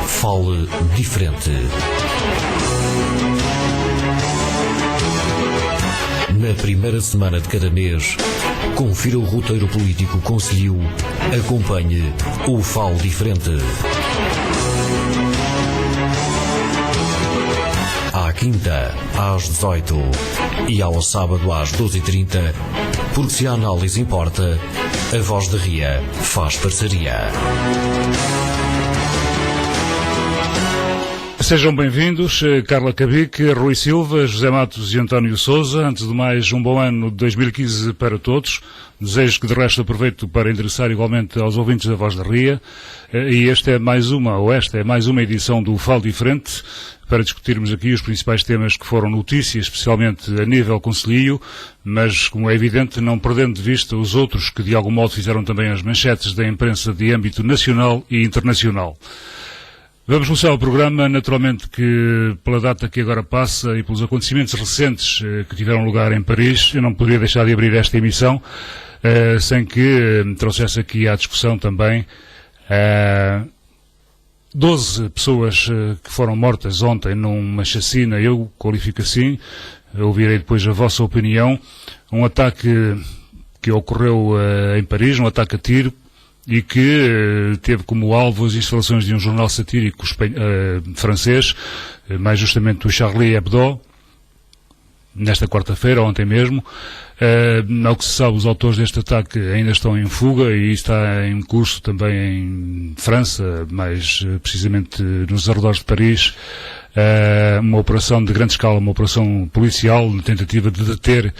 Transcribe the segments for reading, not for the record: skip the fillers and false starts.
Fale diferente. Na primeira semana de cada mês, confira o roteiro político Conselho. Acompanhe o Fale Diferente. À quinta, às 18 e ao sábado às 12h30, porque se a análise importa, a Voz de Ria faz parceria. Sejam bem-vindos, Carla Cabique, Rui Silva, José Matos e António Sousa. Antes de mais, um bom ano de 2015 para todos. Desejo que de resto aproveito para endereçar igualmente aos ouvintes da Voz da Ria. E esta é mais uma edição do Fale Diferente, para discutirmos aqui os principais temas que foram notícia, especialmente a nível concelhio, mas, como é evidente, não perdendo de vista os outros que de algum modo fizeram também as manchetes da imprensa de âmbito nacional e internacional. Vamos começar o programa, naturalmente que pela data que agora passa e pelos acontecimentos recentes que tiveram lugar em Paris, eu não poderia deixar de abrir esta emissão sem que trouxesse aqui à discussão também 12 pessoas que foram mortas ontem numa chacina, eu qualifico assim, ouvirei depois a vossa opinião, um ataque que ocorreu em Paris, um ataque a tiro, e que teve como alvo as instalações de um jornal satírico francês, mais justamente o Charlie Hebdo, nesta quarta-feira, ontem mesmo. Ao que se sabe, os autores deste ataque ainda estão em fuga e está em curso também em França, mais precisamente nos arredores de Paris, uma operação de grande escala, uma operação policial, na tentativa de deter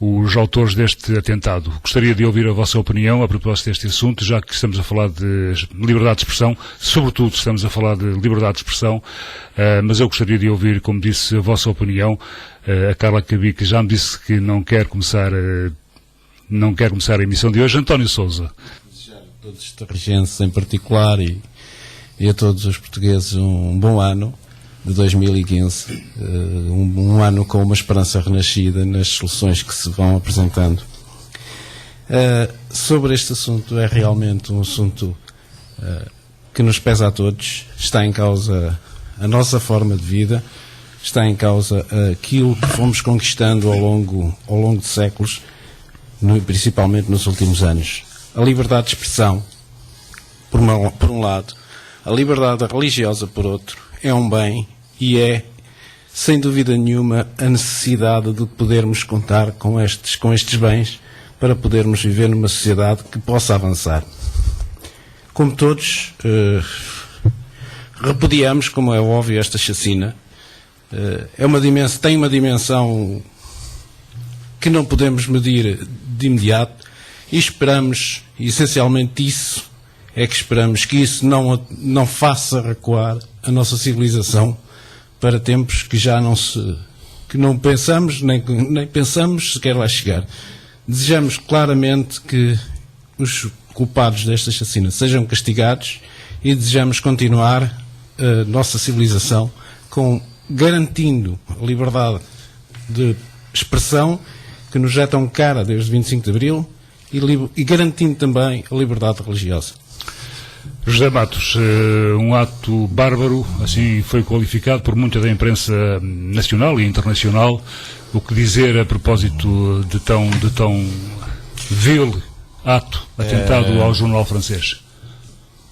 os autores deste atentado. Gostaria de ouvir a vossa opinião a propósito deste assunto, já que estamos a falar de liberdade de expressão, sobretudo estamos a falar de liberdade de expressão, mas eu gostaria de ouvir, como disse, a vossa opinião. A Carla Cabique já me disse que não quer começar a emissão de hoje. António Sousa. Desejar a todos os tarragenses em particular e a todos os portugueses um bom ano de 2015, um ano com uma esperança renascida nas soluções que se vão apresentando. Sobre este assunto, é realmente um assunto que nos pesa a todos. Está em causa a nossa forma de vida, está em causa aquilo que fomos conquistando ao longo de séculos, principalmente nos últimos anos. A liberdade de expressão, por um lado, a liberdade religiosa, por outro, é um bem e é, sem dúvida nenhuma, a necessidade de podermos contar com estes bens para podermos viver numa sociedade que possa avançar. Como todos, repudiamos, como é óbvio, esta chacina. Tem uma dimensão que não podemos medir de imediato e esperamos, essencialmente isso, é que esperamos que isso não faça recuar a nossa civilização para tempos que não pensamos, nem pensamos sequer lá chegar. Desejamos claramente que os culpados desta chacina sejam castigados e desejamos continuar a nossa civilização garantindo a liberdade de expressão que nos é tão cara desde 25 de Abril e garantindo também a liberdade religiosa. José Matos, um ato bárbaro, assim foi qualificado por muita da imprensa nacional e internacional. O que dizer a propósito de tão vil ato atentado ao jornal francês?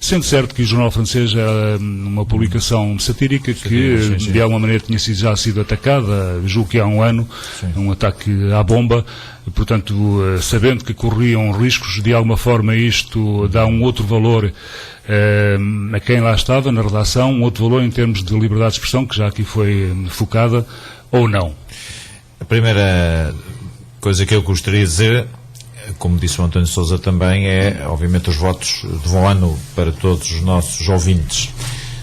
Sendo certo que o jornal francês era uma publicação satírica que de alguma maneira tinha já sido atacada, julgo que há um ano, um ataque à bomba, portanto, sabendo que corriam riscos, de alguma forma isto dá um outro valor a quem lá estava na redação, um outro valor em termos de liberdade de expressão, que já aqui foi focada, ou não? A primeira coisa que eu gostaria de dizer, como disse o António Sousa também, é obviamente os votos de bom ano para todos os nossos ouvintes.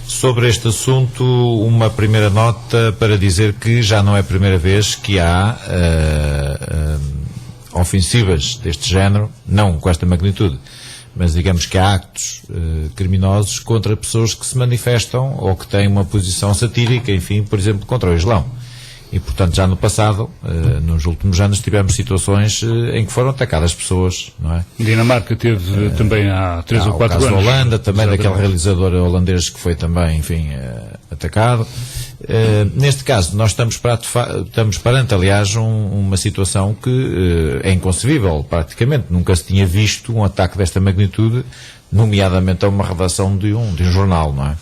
Sobre este assunto, uma primeira nota para dizer que já não é a primeira vez que há ofensivas deste género, não com esta magnitude, mas digamos que há actos criminosos contra pessoas que se manifestam ou que têm uma posição satírica, enfim, por exemplo, contra o Islão. E, portanto, já no passado, nos últimos anos, tivemos situações em que foram atacadas pessoas, não é? Dinamarca teve também há 3 ou 4 anos. O caso da Holanda, também daquele realizador holandês que foi também, enfim, atacado. Neste caso, nós estamos perante, aliás, uma situação que é inconcebível, praticamente. Nunca se tinha visto um ataque desta magnitude, nomeadamente a uma redação de um jornal, não é?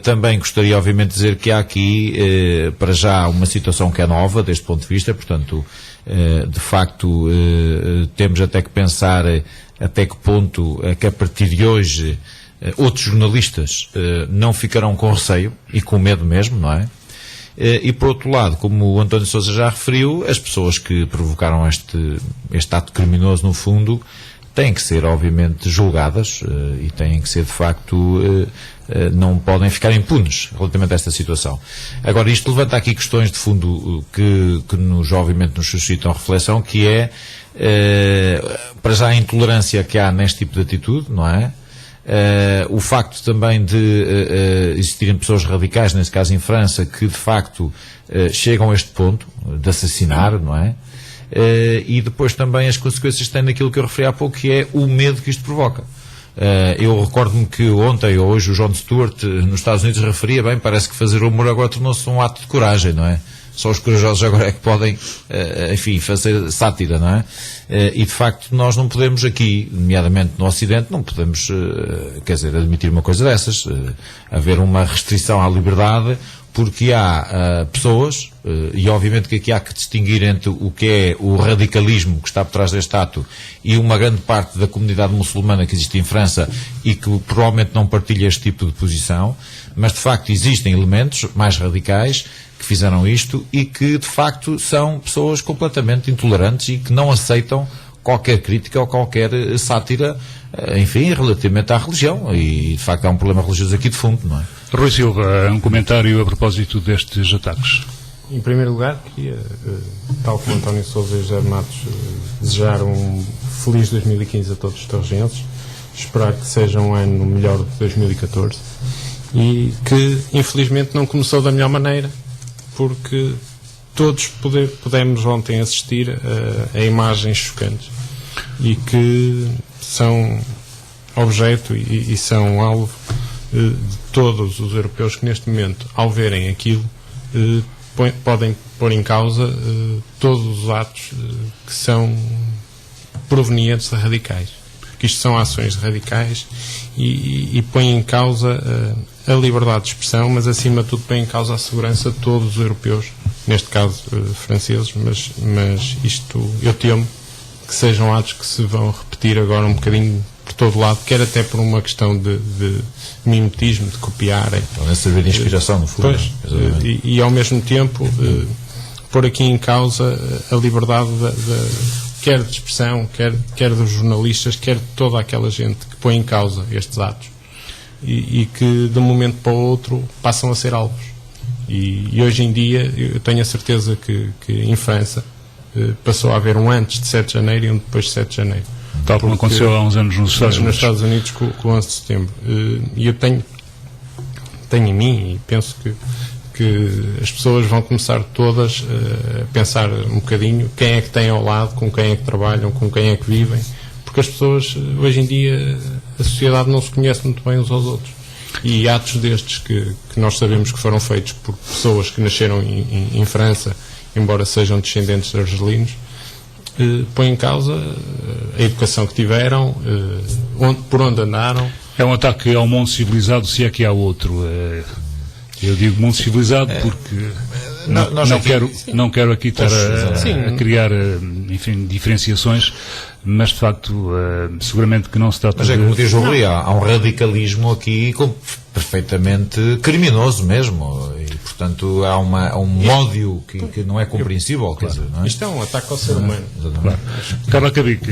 Também gostaria, obviamente, de dizer que há aqui, para já, uma situação que é nova, deste ponto de vista, portanto, de facto, temos até que pensar até que ponto é que a partir de hoje outros jornalistas não ficarão com receio e com medo mesmo, não é? E por outro lado, como o António Sousa já referiu, as pessoas que provocaram este ato criminoso, no fundo, têm que ser, obviamente, julgadas e têm que ser, de facto, não podem ficar impunes relativamente a esta situação. Agora, isto levanta aqui questões de fundo que obviamente, nos suscitam reflexão, que é, para já, a intolerância que há neste tipo de atitude, não é? O facto também de existirem pessoas radicais, nesse caso em França, que, de facto, chegam a este ponto de assassinar, não é? E depois também as consequências que tem naquilo que eu referi há pouco, que é o medo que isto provoca. Eu recordo-me que ontem ou hoje o Jon Stewart nos Estados Unidos referia, bem, parece que fazer humor agora tornou-se um ato de coragem, não é? Só os corajosos agora é que podem, enfim, fazer sátira, não é? E de facto nós não podemos aqui, nomeadamente no Ocidente, não podemos, quer dizer, admitir uma coisa dessas, haver uma restrição à liberdade, porque há pessoas, e obviamente que aqui há que distinguir entre o que é o radicalismo que está por trás deste ato e uma grande parte da comunidade muçulmana que existe em França e que provavelmente não partilha este tipo de posição, mas de facto existem elementos mais radicais que fizeram isto e que de facto são pessoas completamente intolerantes e que não aceitam qualquer crítica ou qualquer sátira, enfim, relativamente à religião, e de facto há um problema religioso aqui de fundo, não é? Rui Silva, um comentário a propósito destes ataques. Em primeiro lugar, queria, tal como António Sousa e José Matos, desejar um feliz 2015 a todos os torrenses, esperar que seja um ano melhor do que 2014 e que infelizmente não começou da melhor maneira, porque todos pudemos ontem assistir a imagens chocantes e que são objeto e são alvo de todos os europeus que neste momento, ao verem aquilo, podem pôr em causa todos os atos que são provenientes de radicais, porque isto são ações de radicais e põem em causa a liberdade de expressão, mas acima de tudo põem em causa a segurança de todos os europeus, neste caso franceses, mas isto eu temo que sejam atos que se vão repetir agora um bocadinho por todo lado, quer até por uma questão de mimetismo, de copiarem. Podem servir de inspiração, no fundo. Pois, e ao mesmo tempo pôr aqui em causa a liberdade quer de expressão, quer dos jornalistas, quer de toda aquela gente que põe em causa estes atos e que de um momento para o outro passam a ser alvos. E hoje em dia eu tenho a certeza que em França passou a haver um antes de 7 de janeiro e um depois de 7 de janeiro. Tal como aconteceu há uns anos nos Estados Unidos com o 11 de setembro. E eu tenho em mim, e penso que as pessoas vão começar todas a pensar um bocadinho quem é que tem ao lado, com quem é que trabalham, com quem é que vivem, porque as pessoas, hoje em dia, a sociedade não se conhece muito bem uns aos outros. E atos destes que nós sabemos que foram feitos por pessoas que nasceram em França, embora sejam descendentes de argelinos, põe em causa a educação que tiveram, por onde andaram. É um ataque ao mundo civilizado, se é que há outro. Eu digo mundo civilizado porque não quero aqui estar a criar, enfim, diferenciações, mas de facto seguramente que não se trata de... Mas é como diz o Rui, há um radicalismo aqui perfeitamente criminoso mesmo, e portanto há um ódio que não é compreensível, quer dizer, não é? Isto é um ataque ao ser humano. Claro. Carla Cabic,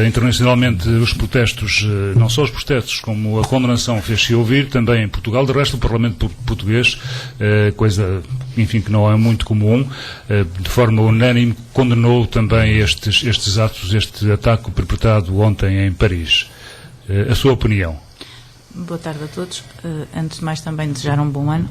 internacionalmente os protestos, não só os protestos, como a condenação fez-se ouvir também em Portugal, de resto o Parlamento português, coisa, enfim, que não é muito comum, de forma unânime condenou também estes atos, este ataque perpetrado ontem em Paris. A sua opinião? Boa tarde a todos. Antes de mais também desejar um bom ano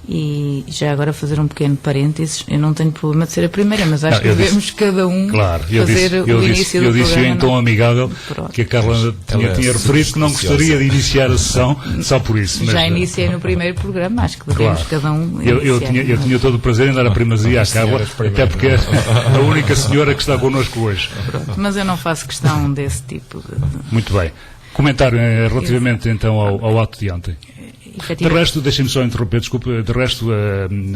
E já agora fazer um pequeno parênteses, eu não tenho problema de ser a primeira, mas acho que devemos cada um fazer o início do programa. Eu disse em tom amigável que a Carla tinha referido que não gostaria de iniciar a sessão só por isso. Mas já iniciei no primeiro programa, acho que devemos cada um eu tinha todo o prazer em dar a primazia à Carla, até porque é a única senhora que está connosco hoje. Pronto, mas eu não faço questão desse tipo de... Muito bem. Comentário relativamente então ao ato de ontem. De resto, deixem-me só interromper, desculpa, de resto,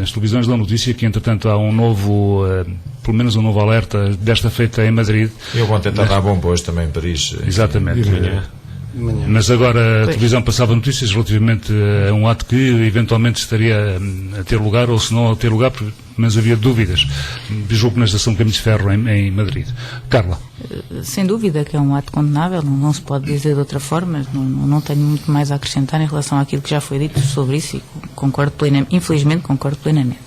as televisões dão notícia que, entretanto, há um novo, pelo menos um novo alerta desta feita em Madrid. Eu vou tentar dar bom hoje também em Paris. Exatamente. Mas agora a televisão passava notícias relativamente a um ato que eventualmente estaria a ter lugar, ou se não a ter lugar, mas havia dúvidas. Julgo que na Estação Caminhos de Ferro em Madrid. Carla. Sem dúvida que é um ato condenável, não se pode dizer de outra forma, não tenho muito mais a acrescentar em relação àquilo que já foi dito sobre isso e concordo plenamente, infelizmente concordo plenamente.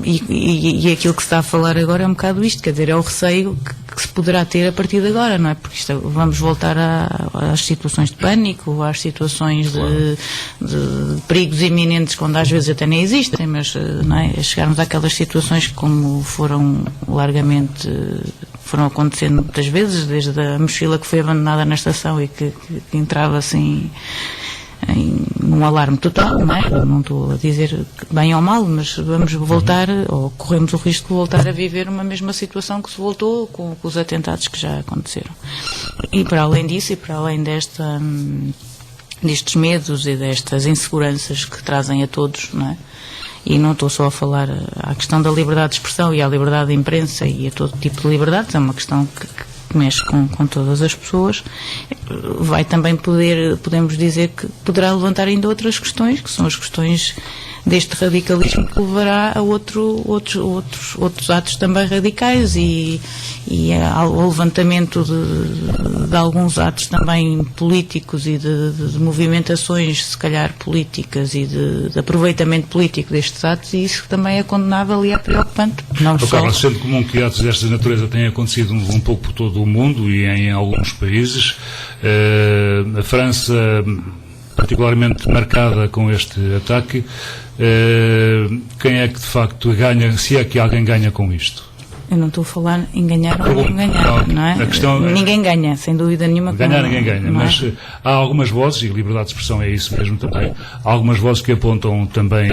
E aquilo que se está a falar agora é um bocado isto, quer dizer, é o receio que se poderá ter a partir de agora, não é? Porque vamos voltar às situações de pânico, às situações de perigos iminentes, quando às vezes até nem existem, mas não é? Chegarmos àquelas situações que como foram acontecendo muitas vezes, desde a mochila que foi abandonada na estação e que entrava assim num alarme total, não é? Não estou a dizer bem ou mal, mas vamos voltar, ou corremos o risco de voltar a viver uma mesma situação que se voltou com os atentados que já aconteceram. E para além disso, e para além destes medos e destas inseguranças que trazem a todos, não é? E não estou só a falar à questão da liberdade de expressão e à liberdade de imprensa e a todo tipo de liberdades, é uma questão que mexe com todas as pessoas, vai também podemos dizer que poderá levantar ainda outras questões, que são as questões deste radicalismo que levará a outros atos também radicais e ao levantamento de alguns atos também políticos e de movimentações, se calhar políticas e de aproveitamento político destes atos, e isso também é condenável e é preocupante. Carla, sendo comum que atos desta natureza têm acontecido um pouco por todo o mundo e em alguns países, a França particularmente marcada com este ataque, quem é que de facto ganha, se é que alguém ganha com isto? Eu não estou a falar em ganhar ou não ganhar, não é? Ninguém ganha, sem dúvida nenhuma. Ganhar ninguém ganha, mas há algumas vozes, e liberdade de expressão é isso mesmo também, há algumas vozes que apontam também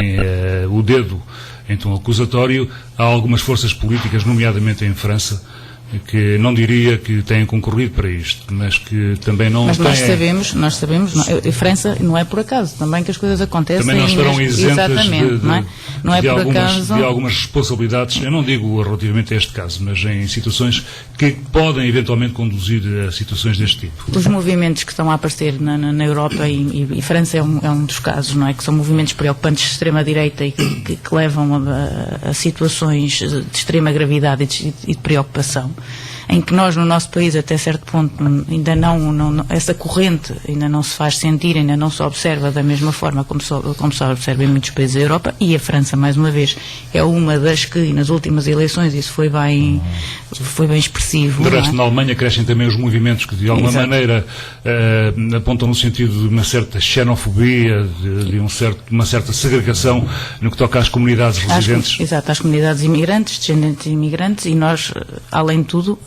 o dedo em tom acusatório a algumas forças políticas, nomeadamente em França, que não diria que têm concorrido para isto, mas que também não têm... Mas nós sabemos, a França não é por acaso, também que as coisas acontecem... Também não estarão isentas de algumas responsabilidades, eu não digo relativamente a este caso, mas em situações que podem eventualmente conduzir a situações deste tipo. Os movimentos que estão a aparecer na Europa e França é um dos casos, não é? Que são movimentos preocupantes de extrema-direita e que levam a situações de extrema gravidade e de preocupação, em que nós no nosso país até certo ponto ainda não essa corrente ainda não se faz sentir, ainda não se observa da mesma forma como se observa em muitos países da Europa, e a França mais uma vez é uma das que nas últimas eleições isso foi bem expressivo. De resto, na Alemanha crescem também os movimentos que de alguma maneira apontam no sentido de uma certa xenofobia, de uma certa segregação no que toca às comunidades residentes. Exato, às comunidades imigrantes, descendentes de imigrantes, e nós, além de tudo,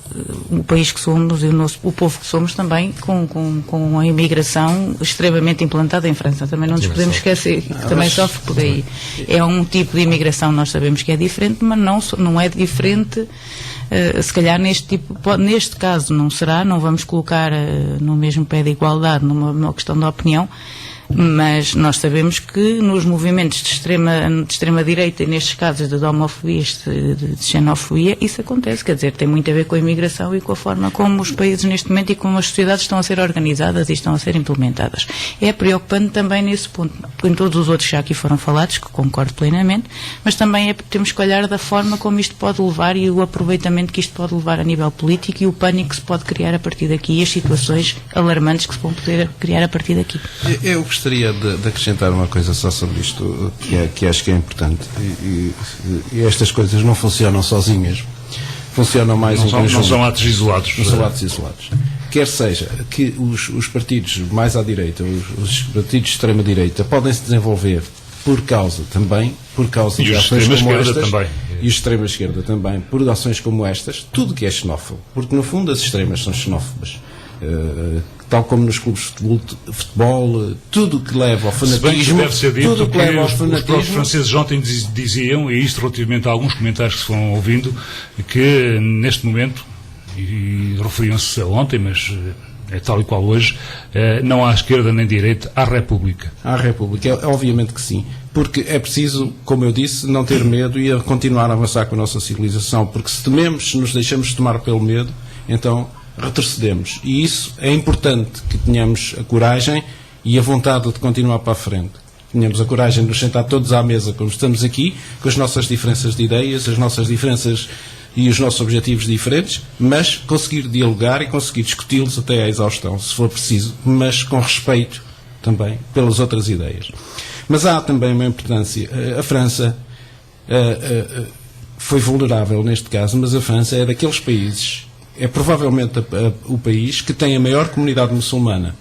o país que somos e o povo que somos também com a imigração extremamente implantada em França. Também não nos podemos esquecer que também sofre por aí. É um tipo de imigração, nós sabemos que é diferente, mas não é diferente. Se calhar neste caso não será, não vamos colocar no mesmo pé de igualdade numa questão da opinião, mas nós sabemos que nos movimentos de extrema direita, e nestes casos de homofobia, de xenofobia, isso acontece, quer dizer, tem muito a ver com a imigração e com a forma como os países neste momento e como as sociedades estão a ser organizadas e estão a ser implementadas. É preocupante também nesse ponto, em todos os outros já aqui foram falados, que concordo plenamente, mas também temos que olhar da forma como isto pode levar e o aproveitamento que isto pode levar a nível político e o pânico que se pode criar a partir daqui e as situações alarmantes que se vão poder criar a partir daqui. Eu gostaria de acrescentar uma coisa só sobre isto, que acho que é importante. E estas coisas não funcionam sozinhas. Funcionam mais em conjunto. Não são atos isolados. Não são atos isolados. quer seja que os partidos mais à direita, os partidos de extrema-direita, podem se desenvolver por causa de ações como estas, e os extrema-esquerda também, por ações como estas, tudo que é xenófobo, porque no fundo as extremas são xenófobas. Tal como nos clubes de futebol, tudo que leva ao fanatismo. Se bem que deve ser dito tudo que leva ao fanatismo. Os próprios franceses ontem diziam, e isto relativamente a alguns comentários que se foram ouvindo, que neste momento, e referiam-se a ontem, mas é tal e qual hoje, não há esquerda nem direita, há República. Há República, obviamente que sim. Porque é preciso, como eu disse, não ter medo e a continuar a avançar com a nossa civilização. Porque se tememos, se nos deixamos tomar pelo medo, então retrocedemos. E isso é importante, que tenhamos a coragem e a vontade de continuar para a frente. Tenhamos a coragem de nos sentar todos à mesa, como estamos aqui, com as nossas diferenças de ideias, as nossas diferenças e os nossos objetivos diferentes, mas conseguir dialogar e conseguir discuti-los até à exaustão, se for preciso, mas com respeito também pelas outras ideias. Mas há também uma importância. A França foi vulnerável neste caso, mas a França é daqueles países, é provavelmente o país que tem a maior comunidade muçulmana.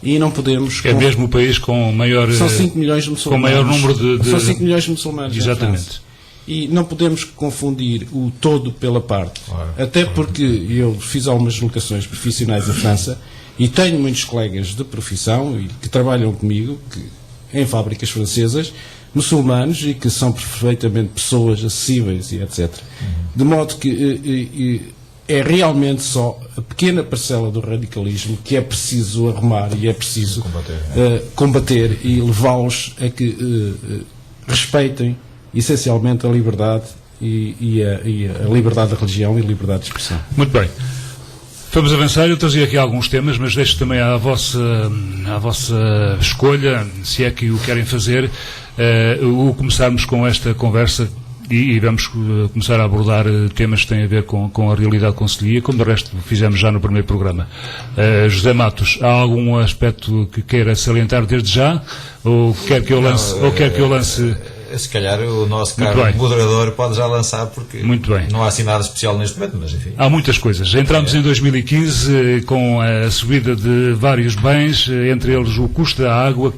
E não podemos... É mesmo o país com maior... São 5 milhões de muçulmanos. Com maior número de... São 5 milhões de muçulmanos. Exatamente. E não podemos confundir o todo pela parte. Até porque eu fiz algumas locações profissionais em França e tenho muitos colegas de profissão que trabalham comigo em fábricas francesas, muçulmanos, e que são perfeitamente pessoas acessíveis e etc. De modo que é realmente só a pequena parcela do radicalismo que é preciso arrumar e é preciso combater e levá-los a que respeitem essencialmente a liberdade e a liberdade da religião e a liberdade de expressão. Muito bem. Vamos avançar. Eu trazia aqui alguns temas, mas deixo também à vossa escolha, se é que o querem fazer, começarmos com esta conversa e vamos começar a abordar temas que têm a ver com a realidade concelhia, como de resto fizemos já no primeiro programa. José Matos, há algum aspecto que queira salientar desde já? Ou quer que eu lance... Se calhar o nosso caro moderador pode já lançar, porque não há assim nada especial neste momento, mas enfim. Há muitas coisas. Entramos em 2015 com a subida de vários bens, entre eles o custo da água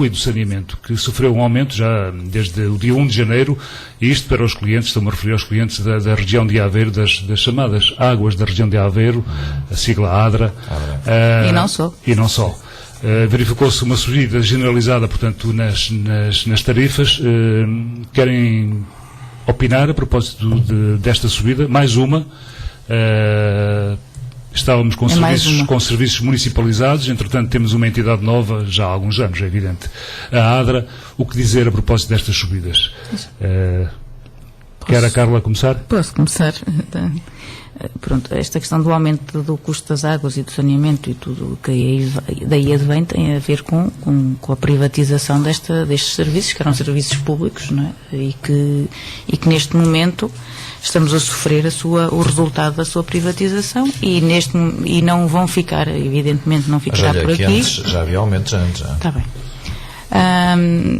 e do saneamento, que sofreu um aumento já desde o dia 1 de janeiro, e isto para os clientes, estou-me a referir aos clientes da região de Aveiro, das chamadas águas da região de Aveiro, a sigla ADRA. E não só. E não só. Verificou-se uma subida generalizada, portanto, nas tarifas. Querem opinar a propósito desta subida? Mais uma. Estávamos com serviços municipalizados, entretanto temos uma entidade nova já há alguns anos, é evidente. A ADRA. O que dizer a propósito destas subidas? Quer a Carla começar? Posso começar. Pronto, esta questão do aumento do custo das águas e do saneamento e tudo o que daí advém tem a ver com a privatização destes serviços, que eram serviços públicos, não é? E que neste momento estamos a sofrer o resultado da sua privatização e não vão ficar, evidentemente não ficará por aqui. Já havia aumentos antes. Está bem.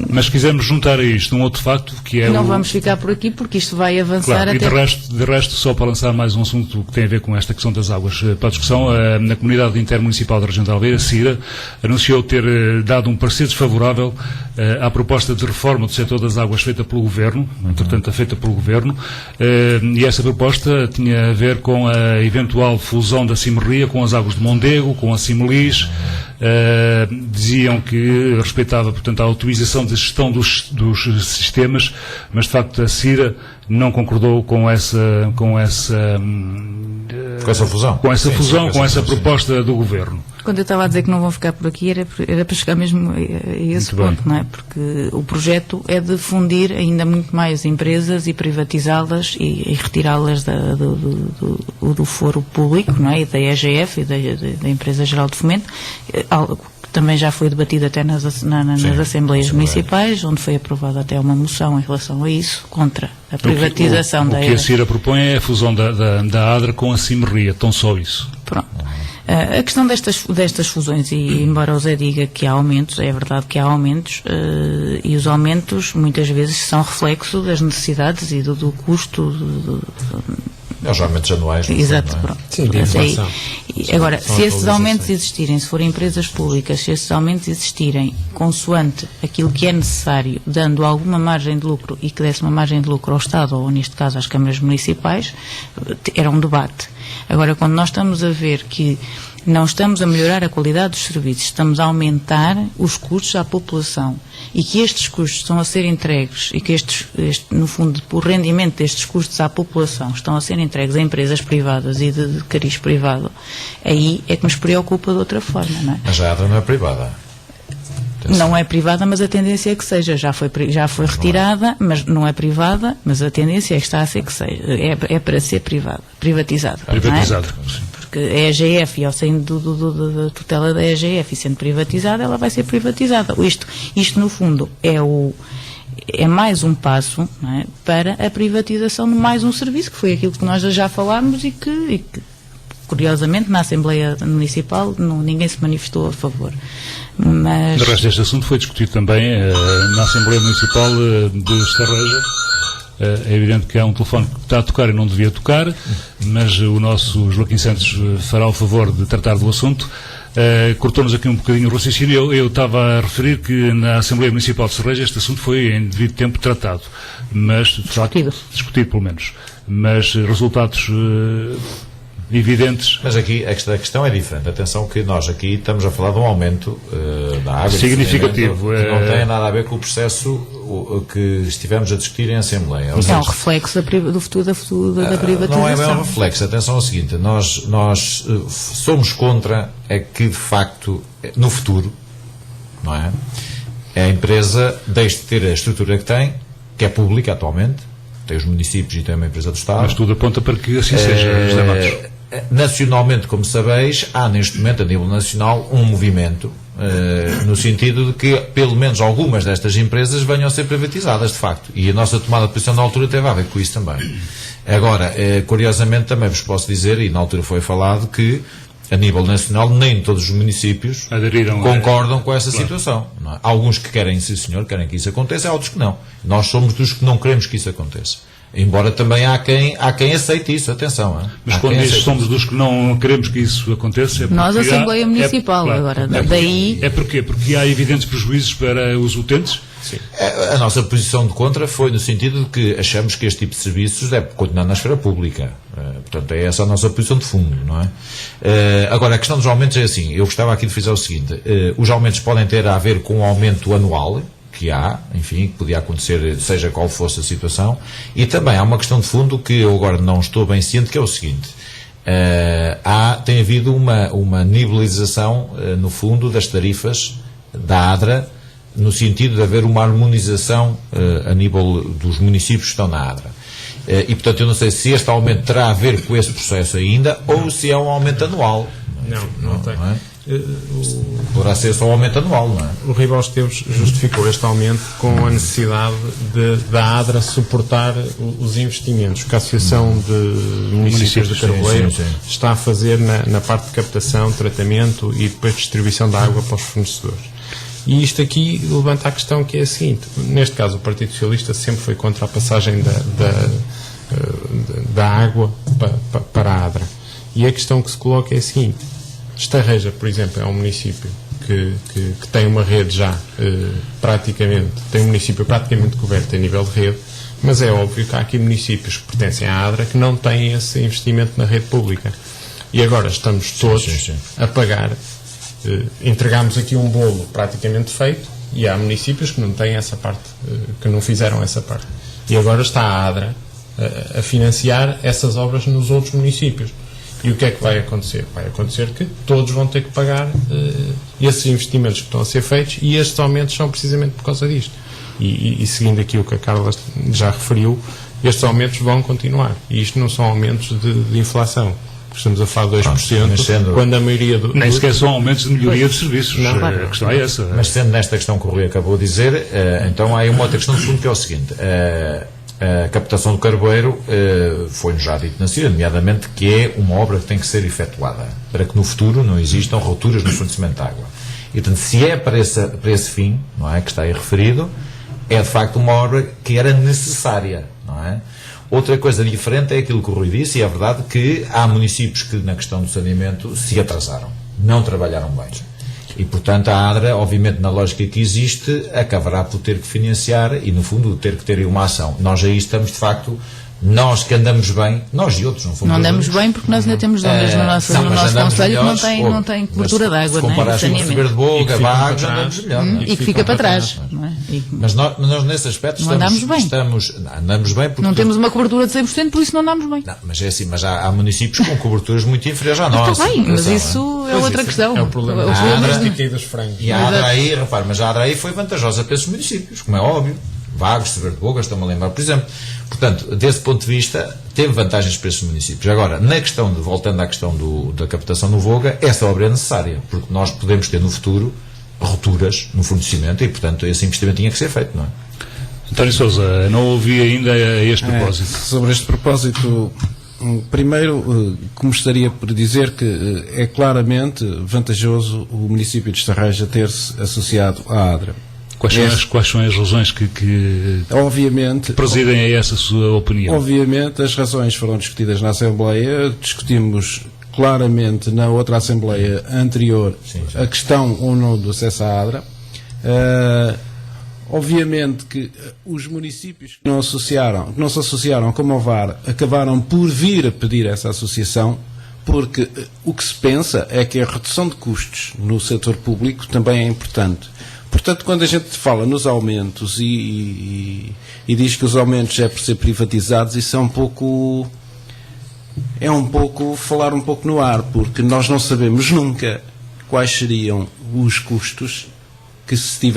Mas quisemos juntar a isto um outro facto que é não vamos ficar por aqui porque isto vai avançar até... E de resto, só para lançar mais um assunto que tem a ver com esta questão das águas para a discussão, na Comunidade Intermunicipal da Região de Alveira, CIRA, anunciou ter dado um parecer desfavorável à proposta de reforma do setor das águas feita pelo Governo, entretanto feita pelo Governo, e essa proposta tinha a ver com a eventual fusão da Cimerria com as águas de Mondego, com a Cimelis. Diziam que respeitava, portanto, a autorização de gestão dos sistemas, mas de facto a CIRA não concordou com essa fusão. Com essa proposta do Governo. Quando eu estava a dizer que não vão ficar por aqui era para chegar mesmo a esse ponto, não é? Porque o projeto é de fundir ainda muito mais empresas e privatizá-las e retirá-las do foro público, não é? E da EGF e da Empresa Geral de Fomento, algo que também já foi debatido até nas Assembleias Municipais, onde foi aprovada até uma moção em relação a isso, contra a privatização da EGF. O que a CIRA propõe é a fusão da ADRA com a Cimerria, tão só isso. Pronto. A questão destas fusões, e embora o Zé diga que há aumentos, é verdade que há aumentos, e os aumentos muitas vezes são reflexo das necessidades e do custo Os aumentos anuais. Exato, não é? pronto. Sim, de inflação. Agora, São se esses aumentos atualizações. existirem, se forem empresas públicas, se esses aumentos existirem consoante aquilo que é necessário, dando alguma margem de lucro e que desse uma margem de lucro ao Estado, ou neste caso às câmaras municipais, era um debate. Agora, quando nós estamos a ver que não estamos a melhorar a qualidade dos serviços, estamos a aumentar os custos à população e que estes custos estão a ser entregues e que no fundo, o rendimento destes custos à população estão a ser entregues a empresas privadas e de cariz privado, aí é que nos preocupa de outra forma, não é? Mas a ADRA não é privada. Não é privada, mas a tendência é que seja. Já foi retirada, mas não é privada, mas a tendência é que está a ser que seja. É para ser privatizada. Privatizado. Não é? Porque a EGF, e ao saindo da tutela da EGF e sendo privatizada, ela vai ser privatizada. Isto no fundo, é mais um passo, não é, para a privatização de mais um serviço, que foi aquilo que nós já falámos e que curiosamente, na Assembleia Municipal ninguém se manifestou a favor. Mas... O resto deste assunto foi discutido também na Assembleia Municipal de Estarreja. É evidente que há um telefone que está a tocar e não devia tocar, mas o nosso Joaquim Santos fará o favor de tratar do assunto. Cortou-nos aqui um bocadinho o raciocínio. Eu estava a referir que na Assembleia Municipal de Serreja este assunto foi em devido tempo tratado, mas de facto, discutido pelo menos, mas resultados evidentes. Mas aqui a questão é diferente. Atenção que nós aqui estamos a falar de um aumento da água significativo, que não tem nada a ver com o processo que estivemos a discutir em Assembleia. Isso é um reflexo do futuro da privatização. Não é bem um reflexo. Atenção ao seguinte, nós somos contra que de facto no futuro, não é? A empresa deixe de ter a estrutura que tem, que é pública atualmente, tem os municípios e tem uma empresa do Estado. Mas tudo aponta para que assim seja, José Matos. Nacionalmente, como sabeis, há neste momento a nível nacional um movimento no sentido de que pelo menos algumas destas empresas venham a ser privatizadas de facto, e a nossa tomada de posição na altura teve a ver com isso também. Agora, curiosamente também vos posso dizer, e na altura foi falado, que a nível nacional nem todos os municípios concordam com essa situação, não é? Há alguns que querem, sim senhor, querem que isso aconteça, há outros que não. Nós somos dos que não queremos que isso aconteça. Embora também há quem aceite isso, atenção. Mas quando diz somos dos que não queremos que isso aconteça... Nós, Assembleia Municipal, claro, agora, daí... É porquê? Porque há evidentes prejuízos para os utentes? Sim. A nossa posição de contra foi no sentido de que achamos que este tipo de serviços deve continuar na esfera pública. Portanto, é essa a nossa posição de fundo, não é? Agora, a questão dos aumentos é assim, eu gostava aqui de frisar o seguinte, os aumentos podem ter a ver com um aumento anual, que há, enfim, que podia acontecer, seja qual fosse a situação, e também há uma questão de fundo que eu agora não estou bem ciente, que é o seguinte, tem havido uma nivelização, no fundo, das tarifas da ADRA, no sentido de haver uma harmonização a nível dos municípios que estão na ADRA. E, portanto, eu não sei se este aumento terá a ver com esse processo ainda, ou se é um aumento anual. Não tem. Não é? Poderá ser só um aumento anual, não é? O Ribeirão Esteves justificou este aumento com a necessidade da ADRA suportar os investimentos que a Associação de Municípios de Carvoeiro está a fazer na parte de captação, tratamento e depois distribuição da água para os fornecedores. E isto aqui levanta a questão que é a seguinte, neste caso o Partido Socialista sempre foi contra a passagem da água para a ADRA. E a questão que se coloca é a seguinte, Estarreja, por exemplo, é um município que tem uma rede já tem um município praticamente coberto a nível de rede, mas é óbvio que há aqui municípios que pertencem à ADRA que não têm esse investimento na rede pública. E agora estamos todos a pagar, entregamos aqui um bolo praticamente feito e há municípios que não têm essa parte, que não fizeram essa parte. E agora está a ADRA a financiar essas obras nos outros municípios. E o que é que vai acontecer? Vai acontecer que todos vão ter que pagar esses investimentos que estão a ser feitos e estes aumentos são precisamente por causa disto. E seguindo aqui o que a Carla já referiu, estes aumentos vão continuar. E isto não são aumentos de inflação. Estamos a falar de 2%, quando a maioria nem sequer são aumentos de melhoria de serviços. Não, a questão é essa. Mas sendo nesta questão que o Rui acabou de dizer, então há aí uma outra questão de fundo que é o seguinte. A captação do Carvoeiro foi-nos já dito na CIR, nomeadamente que é uma obra que tem que ser efetuada para que no futuro não existam rupturas no fornecimento de água. E, portanto, se é para esse fim, não é, que está aí referido, é de facto uma obra que era necessária, não é? Outra coisa diferente é aquilo que o Rui disse, e é verdade que há municípios que, na questão do saneamento, se atrasaram, não trabalharam bem. E, portanto, a ADRA, obviamente, na lógica que existe, acabará por ter que financiar e, no fundo, ter que ter uma ação. Nós aí estamos, de facto, nós que andamos bem, nós e outros, não fomos. Não andamos bem porque nós ainda temos zonas no nosso concelho que não têm cobertura de água, não é? Se Ribeiro de Boga, Vagos, andamos melhor. E que fica para trás. Não é? Mas nós, nesse aspecto, andamos bem porque não temos uma cobertura de 100%, por isso não andamos bem. Não, mas é assim, mas há municípios com coberturas muito inferiores à nossa. Está bem, mas isso é outra questão. É o problema da logística e dos frangos. E a ADRA aí, repare, mas a ADRA aí foi vantajosa para esses municípios, como é óbvio. Vagos, Ribeiro de Boga, estou-me a lembrar, por exemplo. Portanto, desse ponto de vista, teve vantagens para esses municípios. Agora, voltando à questão da captação no Voga, essa obra é necessária, porque nós podemos ter no futuro rupturas no fornecimento e, portanto, esse investimento tinha que ser feito, não é? António Sousa, não ouvi ainda a este propósito. Sobre este propósito, primeiro, começaria por dizer que é claramente vantajoso o município de Estarreja ter-se associado à ADRA. Quais são as razões que obviamente, presidem a essa sua opinião? Obviamente, as razões foram discutidas na Assembleia, discutimos claramente na outra Assembleia anterior a questão ou não do acesso à ADRA. Obviamente que os municípios que não se associaram como o VAR acabaram por vir a pedir essa associação, porque o que se pensa é que a redução de custos no setor público também é importante. Portanto, quando a gente fala nos aumentos e diz que os aumentos é por ser privatizados, isso é um pouco falar um pouco no ar, porque nós não sabemos nunca quais seriam os custos que se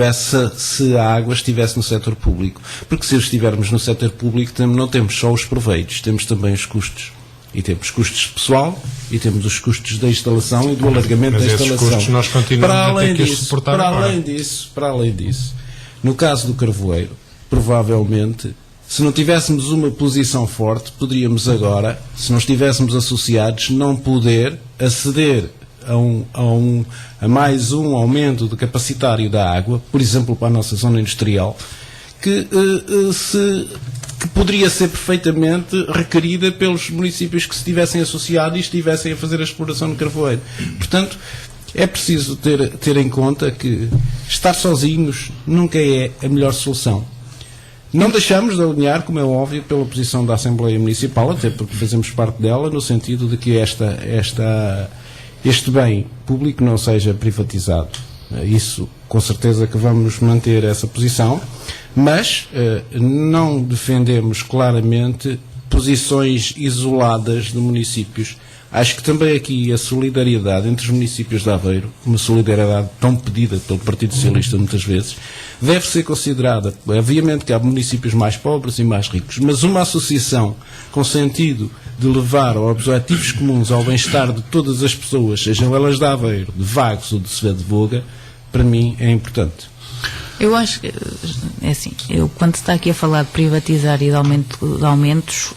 a água estivesse no setor público. Porque se estivermos no setor público, não temos só os proveitos, temos também os custos. E temos custos de pessoal, e temos os custos da instalação e do alargamento da instalação. Custos nós continuamos a ter que os suportar para além disso, no caso do Carvoeiro, provavelmente, se não tivéssemos uma posição forte, poderíamos agora, se não estivéssemos associados, não poder aceder a mais um aumento de capacitário da água, por exemplo, para a nossa zona industrial, que poderia ser perfeitamente requerida pelos municípios que se tivessem associado e estivessem a fazer a exploração no Carvoeiro. Portanto, é preciso ter em conta que estar sozinhos nunca é a melhor solução. Não deixamos de alinhar, como é óbvio, pela posição da Assembleia Municipal, até porque fazemos parte dela, no sentido de que este bem público não seja privatizado. Isso, com certeza que vamos manter essa posição, mas não defendemos claramente posições isoladas de municípios. Acho que também aqui a solidariedade entre os municípios de Aveiro, uma solidariedade tão pedida pelo Partido Socialista muitas vezes, deve ser considerada. Obviamente que há municípios mais pobres e mais ricos, mas uma associação com sentido de levar a objetivos comuns ao bem-estar de todas as pessoas, sejam elas de Aveiro, de Vagos ou de Sevedo de Boga, para mim é importante. Eu acho que, é assim, quando se está aqui a falar de privatizar e de aumentos,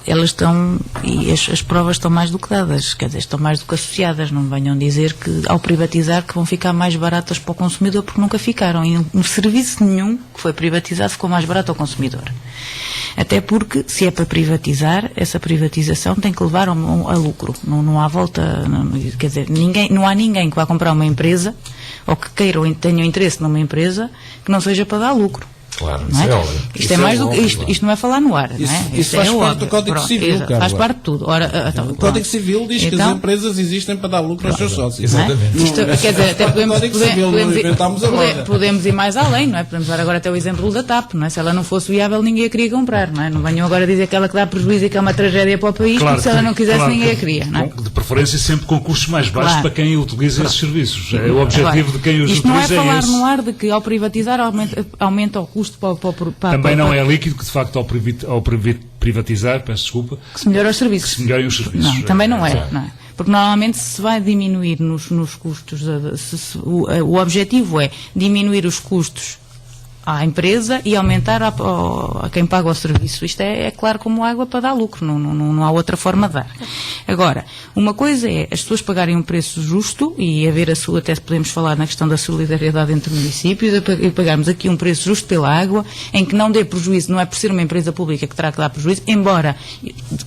elas estão, e as provas estão mais do que dadas, quer dizer, estão mais do que associadas, não venham dizer que ao privatizar que vão ficar mais baratas para o consumidor, porque nunca ficaram, e um serviço nenhum que foi privatizado ficou mais barato ao consumidor. Até porque, se é para privatizar, essa privatização tem que levar a lucro, não há volta, quer dizer, não há ninguém que vá comprar uma empresa ou que queira ou tenha interesse numa empresa que não seja para dar lucro. Claro, não é? Isso é óbvio. Isto é mais do que isto não é falar no ar, isso, não é? Isso faz é parte óbvio. do Código Civil, Carla. Faz parte de tudo. O Código Civil diz que as empresas existem para dar lucro aos seus sócios. Exatamente. Quer dizer, até agora. podemos ir mais além, não é? Podemos dar agora até o exemplo da TAP, não é? Se ela não fosse viável, ninguém a queria comprar, não é? Não venham agora dizer que ela que dá prejuízo e que é uma tragédia para o país, porque se ela não quisesse, ninguém a queria, não é? De preferência sempre com custos mais baixos para quem utiliza esses serviços. É o objetivo de quem os utiliza. Isto não é falar esse. No ar de que ao privatizar aumenta o custo para também não é líquido que de facto ao privatizar, peço desculpa, que se melhorem os serviços. Que se melhorem os serviços. Não, também não é, não é. Porque normalmente se vai diminuir nos custos, o objetivo é diminuir os custos à empresa e aumentar a quem paga o serviço. Isto é claro como água para dar lucro, não há outra forma de dar. Agora, uma coisa é as pessoas pagarem um preço justo e haver até podemos falar na questão da solidariedade entre municípios e pagarmos aqui um preço justo pela água, em que não dê prejuízo, não é por ser uma empresa pública que terá que dar prejuízo, embora,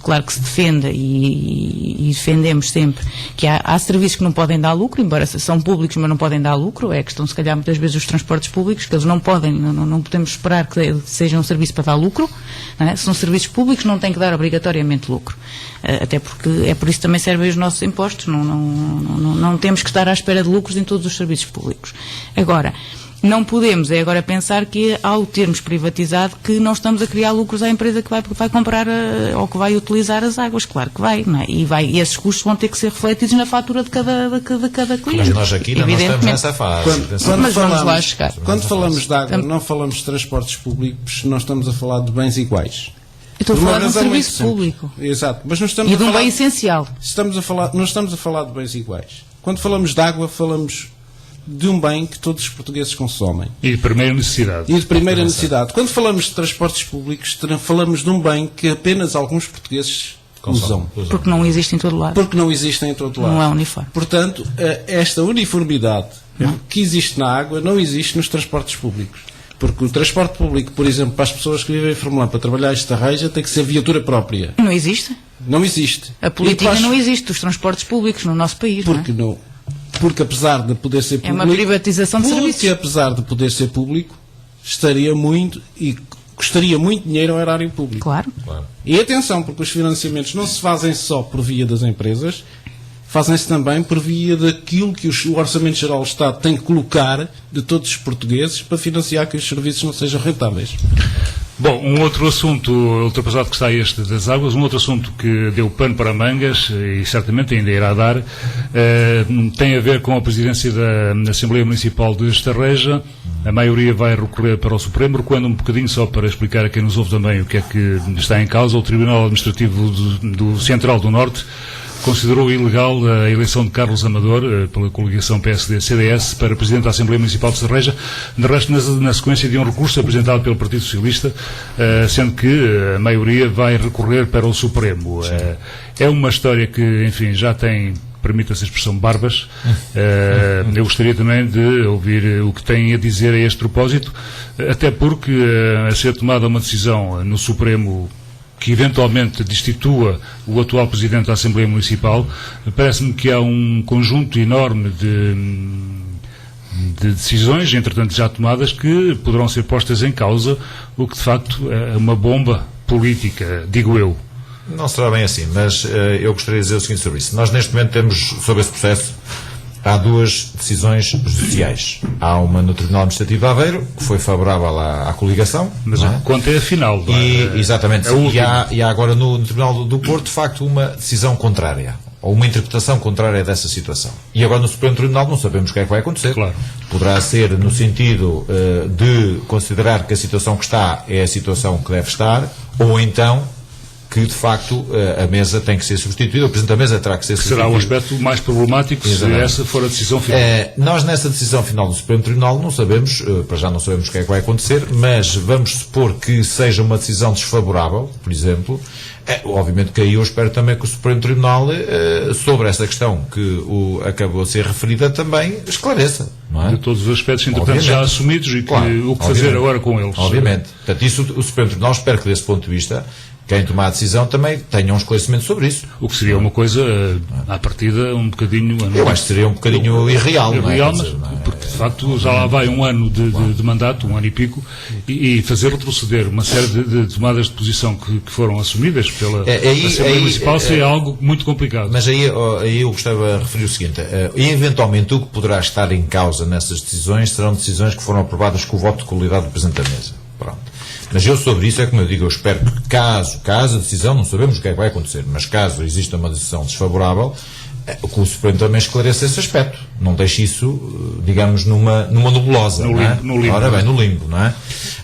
claro que se defenda e defendemos sempre que há serviços que não podem dar lucro, embora são públicos, mas não podem dar lucro, é a questão se calhar muitas vezes dos transportes públicos, que eles não podem, não podemos esperar que seja um serviço para dar lucro, não é? São serviços públicos, não têm que dar obrigatoriamente lucro. Até porque é por isso que também servem os nossos impostos, não temos que estar à espera de lucros em todos os serviços públicos. Agora, não podemos agora pensar que ao termos privatizado que não estamos a criar lucros à empresa que vai comprar ou que vai utilizar as águas. Claro que vai, não é? E esses custos vão ter que ser refletidos na fatura de cada cliente. Mas nós aqui não estamos nessa fase. Mas vamos lá chegar. Quando falamos de água, não falamos de transportes públicos, não estamos a falar de bens iguais. Eu estou a falar de um serviço público. Exato, mas não estamos e de um bem essencial. Não estamos a falar de bens iguais. Quando falamos de água, falamos de um bem que todos os portugueses consomem. E de primeira necessidade. E de primeira necessidade. Quando falamos de transportes públicos, falamos de um bem que apenas alguns portugueses usam. Porque não existe em todo lado. Porque não existem em todo lado. Não é uniforme. Portanto, esta uniformidade que existe na água não existe nos transportes públicos. Porque o transporte público, por exemplo, para as pessoas que vivem em Formulão para trabalhar esta reja, tem que ser viatura própria. Não existe? Não existe. A política não existe dos transportes públicos no nosso país. Porque não? Porque apesar de poder ser público... É uma privatização de serviços. Porque apesar de poder ser público, estaria muito e custaria muito dinheiro ao erário público. Claro. E atenção, porque os financiamentos não se fazem só por via das empresas, fazem-se também por via daquilo que o Orçamento Geral do Estado tem que colocar de todos os portugueses para financiar que os serviços não sejam rentáveis. Bom, um outro assunto, ultrapassado que está este das águas, um outro assunto que deu pano para mangas, e certamente ainda irá dar, tem a ver com a presidência da Assembleia Municipal de Estarreja. A maioria vai recorrer para o Supremo, recuando um bocadinho só para explicar a quem nos ouve também o que é que está em causa. O Tribunal Administrativo do Central do Norte considerou ilegal a eleição de Carlos Amador pela coligação PSD-CDS para Presidente da Assembleia Municipal de Estarreja, de resto na sequência de um recurso apresentado pelo Partido Socialista, sendo que a maioria vai recorrer para o Supremo. É uma história que, enfim, já tem, permita-se a expressão, barbas. Eu gostaria também de ouvir o que têm a dizer a este propósito, até porque a ser tomada uma decisão no Supremo que eventualmente destitua o atual Presidente da Assembleia Municipal, parece-me que há um conjunto enorme de decisões, entretanto já tomadas, que poderão ser postas em causa, o que de facto é uma bomba política, digo eu. Não será bem assim, mas eu gostaria de dizer o seguinte sobre isso. Nós neste momento temos, sobre esse processo, há duas decisões judiciais. Há uma no Tribunal Administrativo de Aveiro, que foi favorável à coligação. Mas o que conta é a final. Exatamente. E há agora no Tribunal do Porto, de facto, uma decisão contrária, ou uma interpretação contrária dessa situação. E agora no Supremo Tribunal não sabemos o que é que vai acontecer. Claro. Poderá ser no sentido de considerar que a situação que está é a situação que deve estar, ou então que de facto a mesa tem que ser substituída, o Presidente da Mesa terá que ser substituído. Será o aspecto mais problemático. Exatamente. Se essa for a decisão final. Nós nessa decisão final do Supremo Tribunal não sabemos, para já não sabemos o que é que vai acontecer, mas vamos supor que seja uma decisão desfavorável, por exemplo. Obviamente que aí eu espero também que o Supremo Tribunal, sobre essa questão que acabou de ser referida, também esclareça. Não é? De todos os aspectos, entretanto, já assumidos e o que fazer agora com eles. Obviamente. Portanto, isso o Supremo Tribunal, espero que desse ponto de vista, quem tomar a decisão também tenha um esclarecimento sobre isso. O que seria uma coisa, à partida, um bocadinho... Eu acho que seria um bocadinho irreal, não é? Porque, de facto, já lá vai um ano de mandato, um ano e pico, e fazer retroceder uma série de tomadas de posição que foram assumidas pela Assembleia Municipal seria algo muito complicado. Mas aí eu gostava de referir o seguinte, eventualmente o que poderá estar em causa nessas decisões serão decisões que foram aprovadas com o voto de qualidade do Presidente da Mesa. Pronto. Mas eu sobre isso, é como eu digo, eu espero que caso a decisão, não sabemos o que é que vai acontecer, mas caso exista uma decisão desfavorável, que o Supremo também esclareça esse aspecto. Não deixe isso, digamos, numa nebulosa. No limbo. Ora bem, no limbo, não é?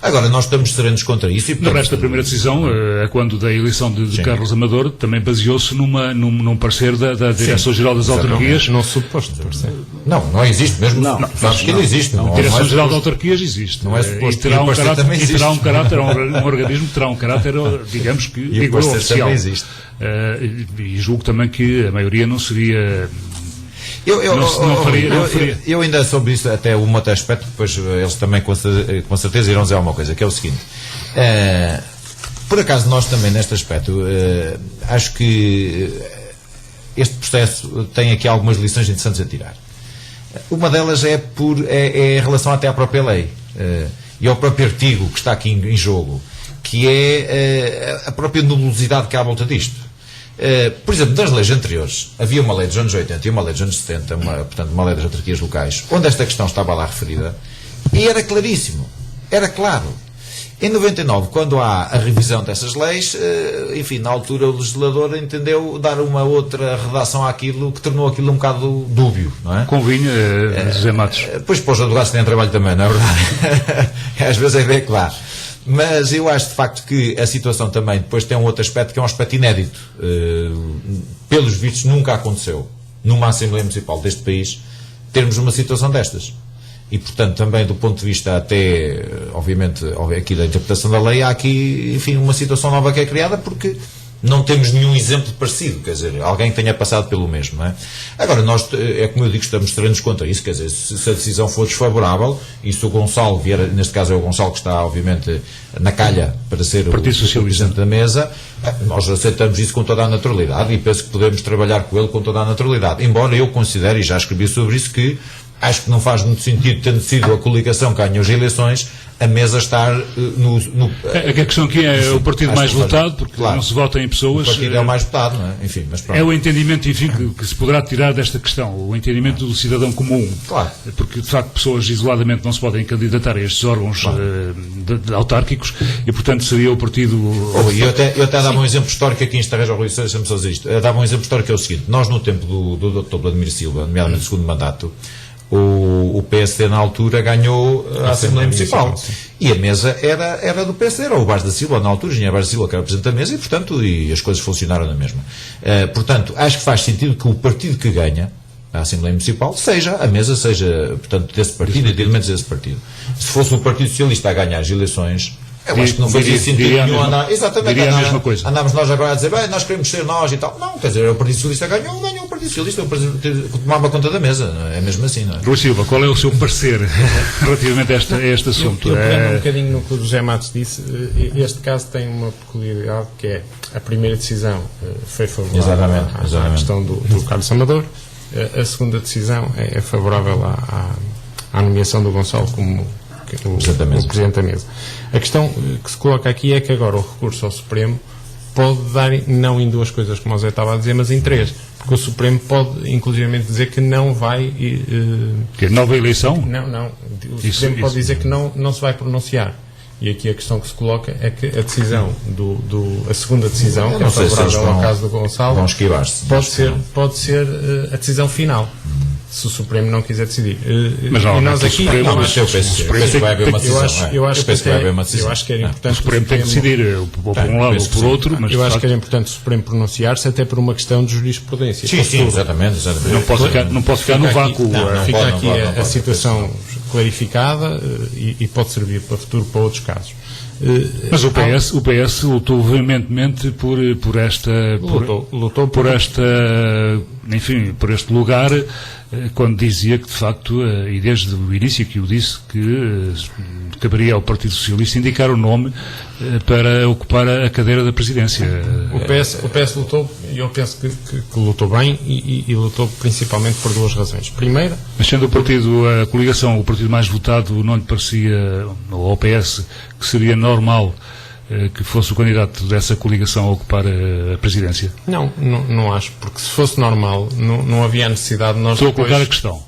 Agora, nós estamos serenos contra isso. E, portanto, no resto da primeira decisão, quando da eleição de Carlos Amador, também baseou-se num parecer da Direção-Geral das Autarquias. Não suposto parecer. Não existe mesmo. Sabes que não existe. A Direção-Geral das Autarquias existe. Não é suposto. E terá um caráter, um organismo que terá um caráter, digamos que, oficial. Existe. E julgo também que a maioria não seria... Eu ainda sobre isso, até um outro aspecto, depois eles também com certeza irão dizer alguma coisa, que é o seguinte. Por acaso nós também neste aspecto, acho que este processo tem aqui algumas lições interessantes a tirar. Uma delas é em relação até à própria lei e ao próprio artigo que está aqui em jogo, que é a própria nebulosidade que há à volta disto. Por exemplo, das leis anteriores, havia uma lei dos anos 80 e uma lei dos anos 70, portanto uma lei das autarquias locais, onde esta questão estava lá referida, e era claríssimo, era claro. Em 99, quando há a revisão dessas leis, enfim, na altura o legislador entendeu dar uma outra redação àquilo, que tornou aquilo um bocado dúbio, não é? Convinha, José Matos. Pois para os advogados têm trabalho também, não é verdade? Às vezes a ideia que dá. Mas eu acho de facto que a situação também depois tem um outro aspecto que é um aspecto inédito. Pelos vistos nunca aconteceu numa Assembleia Municipal deste país termos uma situação destas. E portanto também do ponto de vista até, obviamente, aqui da interpretação da lei, há aqui, enfim, uma situação nova que é criada porque não temos nenhum exemplo parecido, quer dizer, alguém que tenha passado pelo mesmo, não é? Agora, nós, é como eu digo, estamos serenos contra isso, quer dizer, se a decisão for desfavorável, e se o Gonçalo vier, neste caso é o Gonçalo que está, obviamente, na calha para ser o presidente da mesa, nós aceitamos isso com toda a naturalidade e penso que podemos trabalhar com ele com toda a naturalidade, embora eu considere, e já escrevi sobre isso, que acho que não faz muito sentido, tendo sido a coligação que ganhou as eleições, a mesa estar A questão aqui é o partido mais votado, porque claro, não se vota em pessoas. O partido é o mais votado, não é? Enfim, mas pronto. É o entendimento, enfim, que se poderá tirar desta questão, o entendimento do cidadão comum. Claro. Porque, de facto, pessoas isoladamente não se podem candidatar a estes órgãos autárquicos e, portanto, seria o partido... Eu até dava um exemplo histórico aqui em Estarreja, Rui, deixa-me só dizer isto. Dava um exemplo histórico que é o seguinte: nós, no tempo do Dr. Vladimir Silva, nomeadamente no segundo mandato, o PSD na altura ganhou a Assembleia Municipal e a mesa era do PSD, era o Vaz da Silva na altura, o engenheiro Vaz da Silva que era o presidente da mesa e portanto as coisas funcionaram na mesma. Portanto, acho que faz sentido que o partido que ganha a Assembleia Municipal seja a mesa, seja portanto desse partido e de elementos desse partido. Se fosse o Partido Socialista a ganhar as eleições, eu acho que não fazia sentido nenhum andar. Exatamente, a mesma coisa. Andámos nós agora a dizer, bem, nós queremos ser nós e tal. Não, quer dizer, o Partido Socialista ganhou o Partido Socialista, o tomava conta da mesa. É mesmo assim, não é? Rui Silva, qual é o seu parecer relativamente a este assunto? Eu pegando um bocadinho no que o José Matos disse, este caso tem uma peculiaridade que é a primeira decisão foi favorável à questão do Carlos Amador, a segunda decisão é favorável à nomeação do Gonçalo como o Presidente da Mesa. A questão que se coloca aqui é que agora o recurso ao Supremo pode dar, não em duas coisas como o Zé estava a dizer, mas em três. Porque o Supremo pode, inclusivamente, dizer que não vai... Que nova eleição? Não. O Supremo pode dizer que não se vai pronunciar. E aqui a questão que se coloca é que a decisão a segunda decisão, que é favorável ao caso do Gonçalo, pode ser a decisão final. Se o Supremo não quiser decidir. Mas não, nós aqui... eu penso que vai haver uma decisão. Eu acho que era importante... O Supremo tem que decidir, ou por um lado ou por outro, mas... Eu acho que era importante o Supremo pronunciar-se até por uma questão de jurisprudência. Sim, exatamente. Não pode ficar no vácuo. Fica aqui a situação clarificada e pode servir para o futuro para outros casos. Mas o PS lutou veementemente por este lugar, quando dizia que de facto, e desde o início que o disse, que caberia ao Partido Socialista indicar o nome para ocupar a cadeira da presidência. O PS lutou, e eu penso que lutou bem, e lutou principalmente por duas razões. Primeira... Mas sendo a coligação, o partido mais votado, não lhe parecia, ao PS, que seria normal que fosse o candidato dessa coligação a ocupar a presidência? Não acho, porque se fosse normal, não havia necessidade de nós... Estou a colocar a questão.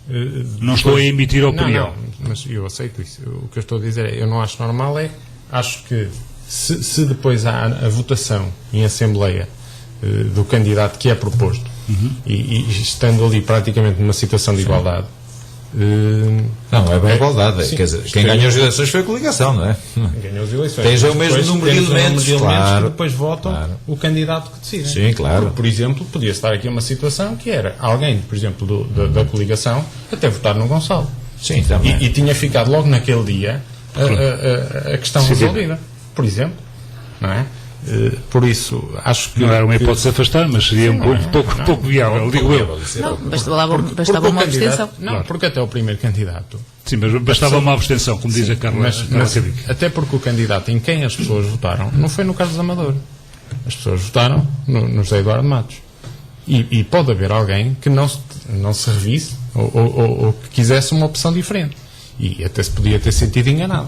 Não estou a emitir a opinião. Não, mas eu aceito isso. O que eu estou a dizer é, eu não acho normal, acho que se depois há a votação em Assembleia do candidato que é proposto, e estando ali praticamente numa situação de igualdade. Não é bem igualdade. Sim, Quer dizer, quem ganhou as eleições foi a coligação, não é? Ganhou as eleições. Tens o mesmo número de elementos, claro, que depois votam o candidato que decide. Sim, claro. Por exemplo, podia estar aqui uma situação que era alguém, por exemplo, da coligação, até votar no Gonçalo. Sim, também. E tinha ficado logo naquele dia a questão resolvida, por exemplo. Não é? Por isso, acho que... Não era uma hipótese afastar, mas seria pouco viável, digo eu. Não, bastava uma abstenção. Não, porque até o primeiro candidato... Sim, mas bastava uma abstenção, como diz a Carla Cabique. Até porque o candidato em quem as pessoas votaram não foi no Carlos Amador. As pessoas votaram no José Eduardo Matos. E pode haver alguém que não se revisse ou que quisesse uma opção diferente. E até se podia ter sentido enganado.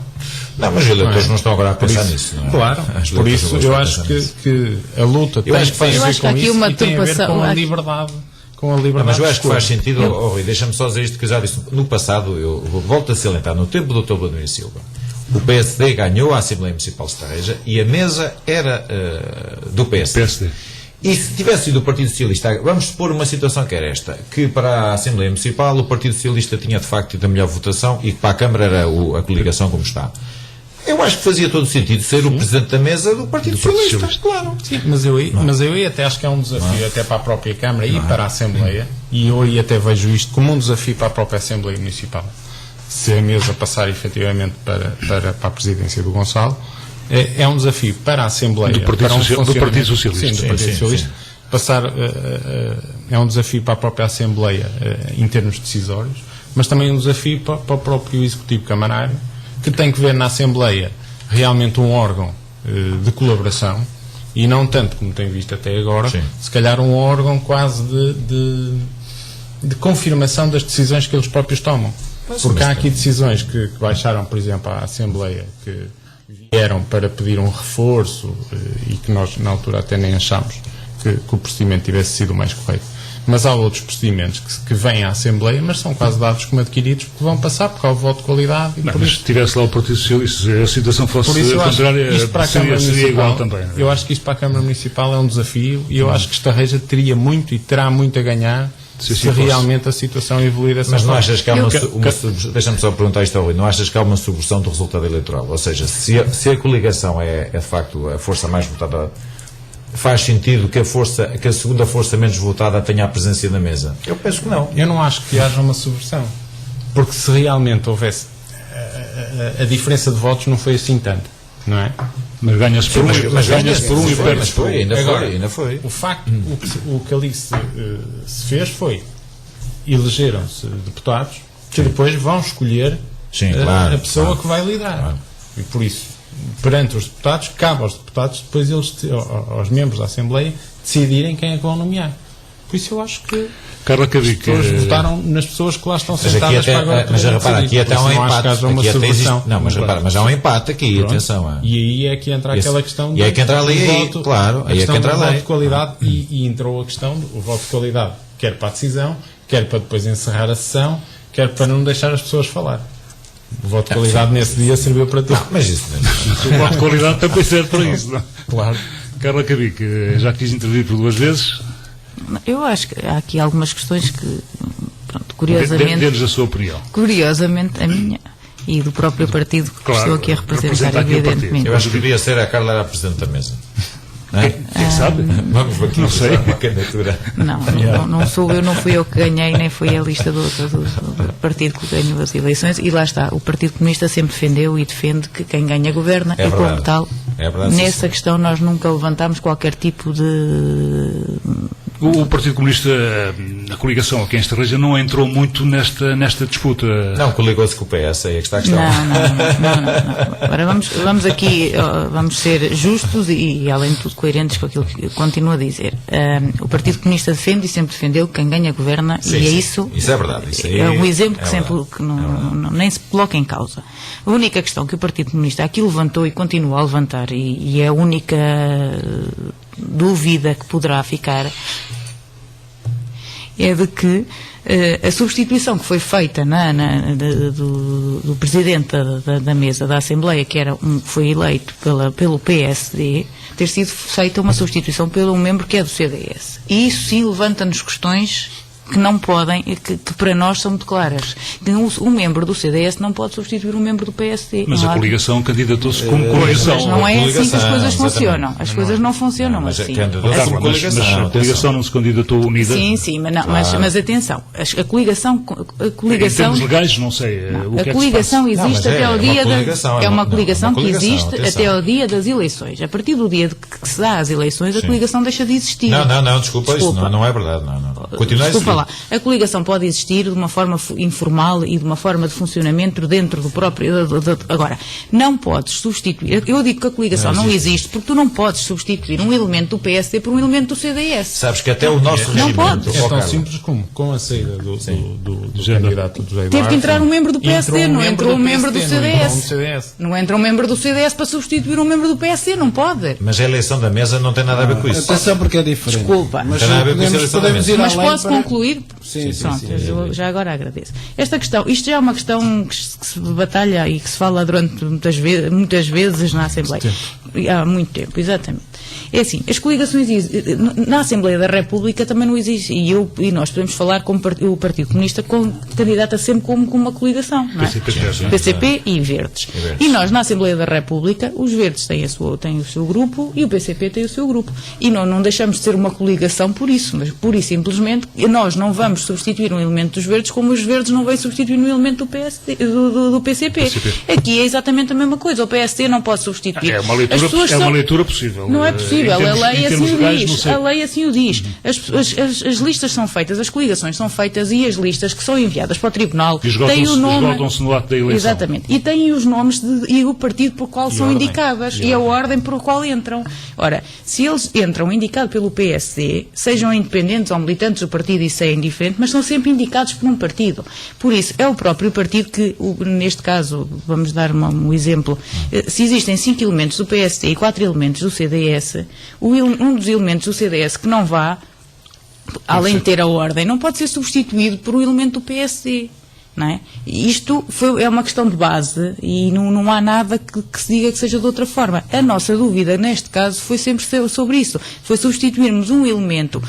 Não, mas os eleitores não estão agora a pensar nisso. Não é? Claro, por isso eu acho que a luta tem a ver com isso e tem a ver com a liberdade. Mas eu acho que faz sentido, Rui, deixa-me só dizer isto que eu já disse. No passado, eu volto a salientar, no tempo do Dr. Vladimir Silva, o PSD ganhou a Assembleia Municipal de Estarreja e a mesa era do PSD. E se tivesse sido o Partido Socialista, vamos supor uma situação que era esta, que para a Assembleia Municipal o Partido Socialista tinha de facto tido a melhor votação e que para a Câmara era a coligação como está. Eu acho que fazia todo o sentido ser o Presidente da Mesa do Partido Socialista, claro. Sim, mas eu aí até acho que é um desafio até para a própria Câmara e para a Assembleia, e eu aí até vejo isto como um desafio para a própria Assembleia Municipal. Se a mesa passar efetivamente para a presidência do Gonçalo, é um desafio para a Assembleia, do Partido Socialista. Sim, do Partido Socialista. Passar é um desafio para a própria Assembleia em termos decisórios, mas também um desafio para o próprio Executivo Camarário, que tem que ver na Assembleia realmente um órgão de colaboração e não tanto como tem visto até agora, se calhar um órgão quase de confirmação das decisões que eles próprios tomam. Porque há aqui decisões que baixaram, por exemplo, à Assembleia, que vieram para pedir um reforço e que nós na altura até nem achámos que o procedimento tivesse sido o mais correto. Mas há outros procedimentos que vêm à Assembleia, mas são quase dados como adquiridos, porque vão passar por causa do voto de qualidade. Mas se tivesse lá o Partido Socialista, se a situação fosse contrária, seria igual também. Eu acho que isto para a Câmara Municipal é um desafio e eu acho que Estarreja teria muito e terá muito a ganhar se realmente a situação evoluir dessa forma. Mas não achas que há deixa-me só perguntar isto ao Rui, não achas que há uma subversão do resultado eleitoral? Ou seja, se a coligação é de facto a força mais votada, faz sentido que a segunda força menos votada tenha a presença na mesa? Eu penso que não. Eu não acho que haja uma subversão. Porque se realmente houvesse a diferença de votos não foi assim tanto, não é? Mas ganha-se por um e perde-se por um. Ainda foi. O facto, o que ali se fez foi elegeram-se deputados que depois vão escolher a pessoa que vai liderar. Claro. E por isso, perante os deputados, cabe aos deputados, depois aos membros da Assembleia, decidirem quem é que vão nomear. Por isso eu acho que Carla Cabique, as pessoas votaram nas pessoas que lá estão sentadas para agora. Mas repara, aqui até há um empate. Mas há um empate aqui, pronto. Atenção. E aí é que entra aquela questão do voto, claro, aí é que entra a lei. De qualidade e entrou a questão do voto de qualidade, quer para a decisão, quer para depois encerrar a sessão, quer para não deixar as pessoas falar. O voto de qualidade nesse dia serviu para tudo. Mas isso o voto de qualidade também serve para isso, não? Claro. Carla Cabique, já quis intervir por 2 vezes. Eu acho que há aqui algumas questões que, pronto, curiosamente... Dê-nos a sua opinião. Curiosamente, a minha e do próprio partido que estou aqui a representar, evidentemente. Eu acho que devia ser a Carla a Presidente da Mesa. Quem sabe? Vamos aqui não sei. Uma candidatura. Não sou eu, não fui eu que ganhei, nem foi a lista do partido que ganhou as eleições, e lá está, o Partido Comunista sempre defendeu e defende que quem ganha governa, e como tal, nessa questão nós nunca levantámos qualquer tipo de... O Partido Comunista, a coligação aqui em Estarreja, não entrou muito nesta disputa. Não, coligou-se com o PS, aí é que está a questão. Não. Agora vamos aqui, vamos ser justos e além de tudo coerentes com aquilo que continuo a dizer. O Partido Comunista defende e sempre defendeu que quem ganha governa, e é isso. Isso é verdade. Isso aí é um exemplo que sempre que nem se coloca em causa. A única questão que o Partido Comunista aqui levantou e continua a levantar, e é a única dúvida que poderá ficar, é de que A substituição que foi feita do presidente da mesa da Assembleia, que foi eleito pelo PSD, ter sido feita uma substituição pelo membro que é do CDS. E isso sim levanta-nos questões que não podem, que para nós são muito claras. Um membro do CDS não pode substituir um membro do PSD. Mas a coligação candidatou-se como coligação. Mas não é assim que as coisas funcionam. As coisas não funcionam assim. Mas a coligação não se candidatou unida? Sim, mas atenção. A coligação... Em termos legais, não sei. A coligação existe até ao dia é uma coligação que existe até ao dia das eleições. A partir do dia que se dá as eleições, a coligação deixa de existir. Não, desculpa. Isso não é verdade. Não. Continua a existir. A coligação pode existir de uma forma informal e de uma forma de funcionamento dentro do próprio... Agora, não podes substituir... Eu digo que a coligação não existe porque tu não podes substituir um elemento do PSD por um elemento do CDS. Sabes que até o nosso regimento... Não podes. É tão simples como com a saída do candidato do José Eduardo. Teve que entrar um membro do PSD, não entrou um membro do CDS. Não entra um membro do CDS para substituir um membro do PSD, não pode. Mas a eleição da mesa não tem nada a ver com isso. Atenção porque é diferente. Desculpa. Mas podemos ir mas além posso concluir? Sim. Eu já agora agradeço. Esta questão, isto já é uma questão que se batalha e que se fala durante muitas vezes na Assembleia. Há muito tempo, exatamente. É assim, as coligações na Assembleia da República também não existe, e nós podemos falar como o Partido Comunista candidata sempre como uma coligação, não é? PCP e Verdes. E nós na Assembleia da República, os Verdes têm o seu grupo e o PCP tem o seu grupo. E não deixamos de ser uma coligação por isso, mas pura e simplesmente nós não vamos substituir um elemento dos Verdes como os Verdes não vêm substituir um elemento do PSD, do PCP. Aqui é exatamente a mesma coisa, o PSD não pode substituir. É uma leitura possível. Não é possível. A lei assim o diz. As listas são feitas, as coligações são feitas e as listas que são enviadas para o Tribunal têm o nome. Esgotam-se no ato da eleição. Exatamente. E têm os nomes e o partido por qual são indicadas e a ordem por qual entram. Ora, se eles entram indicado pelo PSD, sejam independentes ou militantes do partido, isso é indiferente, mas são sempre indicados por um partido. Por isso, é o próprio partido que, neste caso, vamos dar um exemplo, se existem 5 elementos do PSD e 4 elementos do CDS, um dos elementos do CDS que não vá, além de ter a ordem, não pode ser substituído por um elemento do PSD. Não é? Isto é uma questão de base e não há nada que se diga que seja de outra forma. A nossa dúvida, neste caso, foi sempre sobre isso. Foi substituirmos um elemento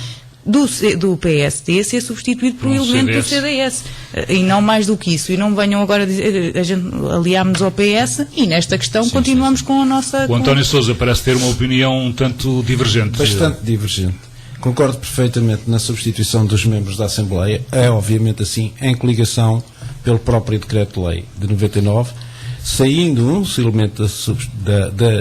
do PSD ser substituído por um elemento do CDS. E não mais do que isso. E não venham agora dizer, a gente aliámos ao PS e nesta questão continuamos com a nossa... O António Sousa parece ter uma opinião um tanto divergente. Bastante divergente. Concordo perfeitamente na substituição dos membros da Assembleia. É obviamente assim, em coligação pelo próprio Decreto-Lei de 99, saindo um elemento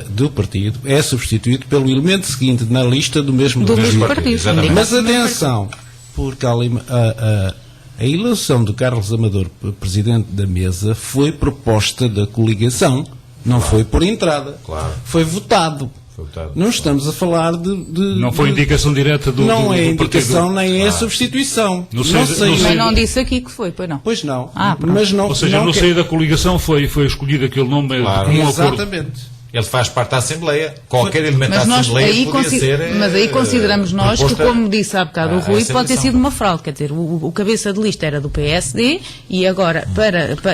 do partido, é substituído pelo elemento seguinte na lista do mesmo partido. Mas atenção, porque a eleição do Carlos Amador presidente da mesa foi proposta da coligação, não foi por entrada. Claro. Foi votado. Não estamos a falar de... Não foi indicação direta do partido. Não é indicação, nem é substituição. Mas não disse aqui que foi, pois não. Pois não. Mas não. Ou seja, no seio da coligação foi escolhido aquele nome de comum acordo. Exatamente. Ele faz parte da Assembleia. Qualquer elemento da Assembleia podia ser... Mas aí consideramos nós que, como disse há bocado o Rui, pode ter sido uma fraude. Quer dizer, o cabeça de lista era do PSD e agora,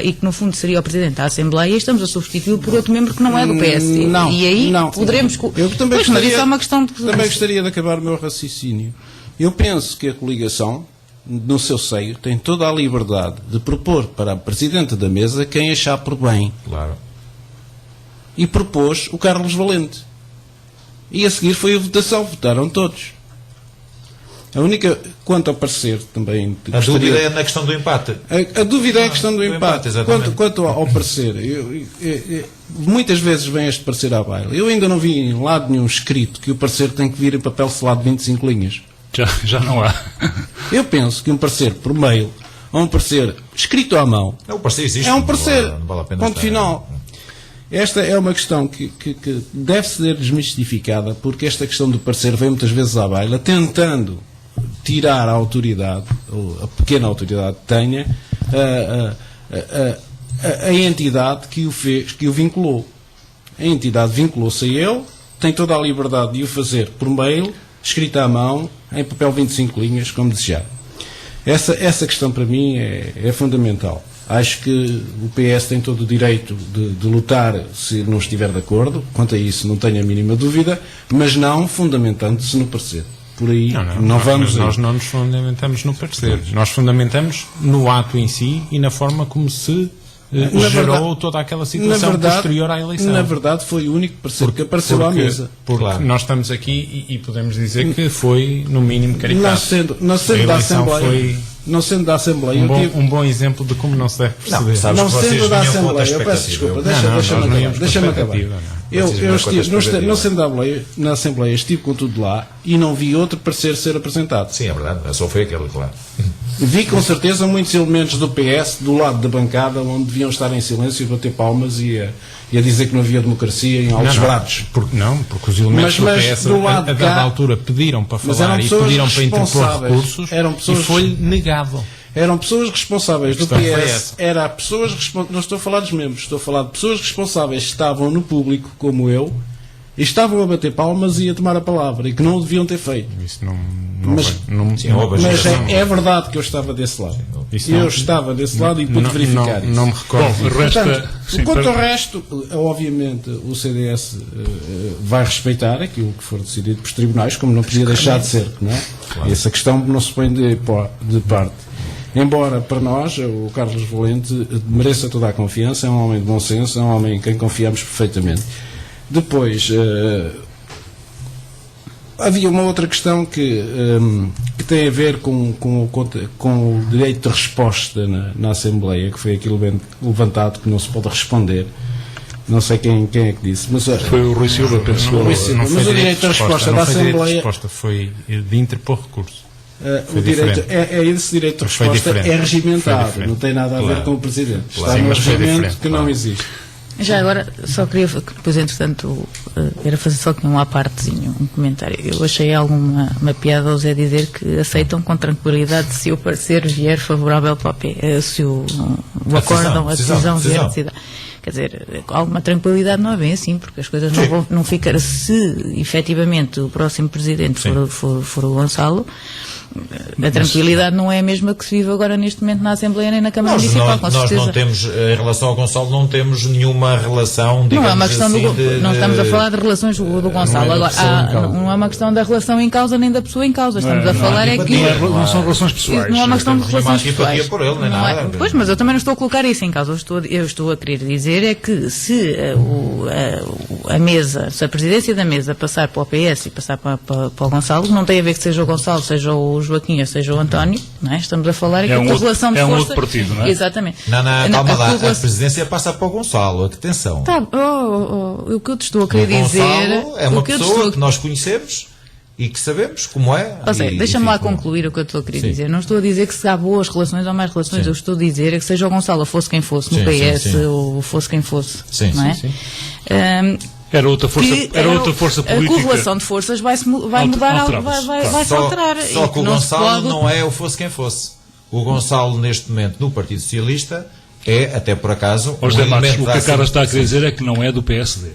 e que no fundo seria o Presidente da Assembleia, estamos a substituí-lo por outro membro que não é do PSD. Não, e aí poderemos... Eu também mas isso é uma questão de... Também gostaria de acabar o meu raciocínio. Eu penso que a coligação, no seu seio, tem toda a liberdade de propor para a Presidente da Mesa quem achar por bem. Claro. E propôs o Carlos Valente. E a seguir foi a votação, votaram todos. A única, quanto ao parecer, também... A dúvida é na questão do empate. A dúvida é a questão do empate. Quanto ao parecer, muitas vezes vem este parecer à baila. Eu ainda não vi em lado nenhum escrito que o parecer tem que vir em papel selado de 25 linhas. Já não há. Eu penso que um parecer por mail, ou um parecer escrito à mão... O parecer existe. É um parecer. Não vale a pena ponto final. Esta é uma questão que deve ser desmistificada, porque esta questão do parecer vem muitas vezes à baila, tentando tirar a autoridade, ou a pequena autoridade que tenha, a entidade que o fez, que o vinculou. A entidade vinculou-se a ele, tem toda a liberdade de o fazer por mail, escrita à mão, em papel 25 linhas, como desejar. Essa questão para mim é fundamental. Acho que o PS tem todo o direito de lutar se não estiver de acordo, quanto a isso não tenho a mínima dúvida, mas não fundamentando-se no parecer. Por aí nós não nos fundamentamos no parecer, nós fundamentamos no ato em si e na forma como se gerou toda aquela situação posterior à eleição. Na verdade foi o único parecer que apareceu à mesa. Porque nós estamos aqui e podemos dizer que foi no mínimo caricato. Não sendo da Assembleia, não sendo da Assembleia, um bom exemplo de como não se deve proceder. Não sendo da Assembleia, eu peço desculpa, deixa-me acabar. Não sendo na Assembleia, estive com tudo lá e não vi outro parecer ser apresentado. Sim, é verdade, só foi aquele, claro. Vi com certeza muitos elementos do PS do lado da bancada onde deviam estar em silêncio e bater palmas e a dizer que não havia democracia em altos brados. Porque os elementos do PS a dada altura pediram para falar e pediram para interpor recursos e foi negado. Eram pessoas responsáveis do PS, não estou a falar dos membros, estou a falar de pessoas responsáveis que estavam no público, como eu, e estavam a bater palmas e a tomar a palavra, e que não o deviam ter feito. Isso mas é verdade que eu estava desse lado. Estava desse lado e pude verificar isso. Não me recordo. Quanto ao resto, obviamente o CDS vai respeitar aquilo que for decidido pelos tribunais, como não podia deixar de ser, não é? Claro. Essa questão não se põe de parte. Embora para nós o Carlos Valente mereça toda a confiança, é um homem de bom senso, é um homem em quem confiamos perfeitamente. Depois havia uma outra questão que tem a ver com o direito de resposta na Assembleia, que foi aquilo levantado que não se pode responder. Não sei quem é que disse, mas foi o Rui Silva, penso. Mas o direito de resposta da Assembleia, a resposta foi de interpor recurso. Esse direito de resposta é regimentado, não tem nada a ver com o Presidente. Está no regimento que não existe. Já agora, só queria, depois entretanto, era fazer só aqui um à partezinho, um comentário. Eu achei uma piada ao Zé dizer que aceitam com tranquilidade se o parecer vier favorável para se o acórdão, a decisão vier de cidade. Quer dizer, alguma tranquilidade não é bem assim, porque as coisas não vão ficar. Se efetivamente o próximo Presidente for o Gonçalo, a tranquilidade não é a mesma que se vive agora neste momento na Assembleia nem na Câmara Municipal, com certeza. Nós não temos, em relação ao Gonçalo, não temos nenhuma relação, digamos, não é uma questão assim, não estamos a falar de relações do Gonçalo. Agora, não é uma questão da relação em causa nem da pessoa em causa. Estamos a falar não são relações pessoais. Não é uma questão de relações pessoais. Por ele, nem nada. Pois, mas eu também não estou a colocar isso em causa. Eu estou a querer dizer é que se a mesa, se a presidência da mesa passar para o PS e passar para o Gonçalo, não tem a ver que seja o Gonçalo, seja o Joaquim, seja o António, não é? Estamos a falar aqui de relação de força. É um outro partido, não é? Exatamente. Calma lá, a presidência passa para o Gonçalo, atenção. O que eu te estou a querer dizer... é uma pessoa que nós conhecemos e que sabemos como é. Ou seja, deixa-me lá concluir o que eu estou a querer dizer. Não estou a dizer que se há boas relações ou más relações, eu estou a dizer é que seja o Gonçalo, fosse quem fosse, no PS, ou fosse quem fosse. Não é? Era outra força política. A correlação de forças vai mudar, vai-se alterar. Só que o Gonçalo não é o fosse quem fosse. O Gonçalo, neste momento, no Partido Socialista, é, até por acaso, o que a Carla está a querer dizer é que não é do PSD.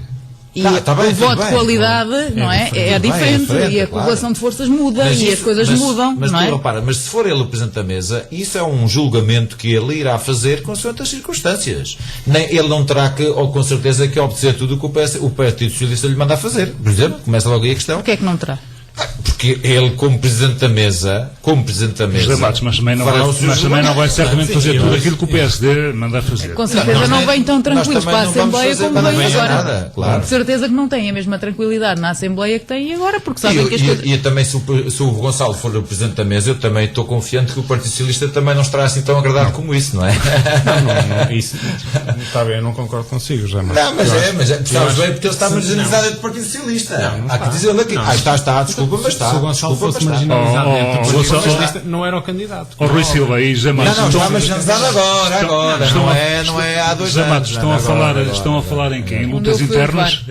E o voto de qualidade não é diferente, e a correlação de forças muda e as coisas mudam. Mas repara, mas se for ele o Presidente da Mesa, isso é um julgamento que ele irá fazer consoante as circunstâncias. Ele não terá que, ou com certeza, que obedecer tudo o que o Partido Socialista lhe manda a fazer. Por exemplo, começa logo aí a questão. Porquê é que não terá? Porque ele, como Presidente da Mesa, mas também não vai certamente fazer tudo aquilo que o PSD manda fazer. Com certeza não vem tão tranquilos para a Assembleia como vem agora. Claro. De certeza que não tem a mesma tranquilidade na Assembleia que tem agora, porque sabem que as coisas... E também, se o Gonçalo for o Presidente da Mesa, eu também estou confiante que o Partido Socialista também não estará assim tão agradável como isso, não é? Não, isso está bem, eu não concordo consigo, já. Mas sabes bem, porque ele está marginalizado do Partido Socialista. Há que dizer-lhe aqui. Está, desculpa. Se o Gonçalo fosse marginalizado dentro do Partido Socialista, não era o candidato. Rui Silva e José Matos. Não, está marginalizado agora. Não é há 2 José anos. Matos, estão a falar em quê? Em lutas internas?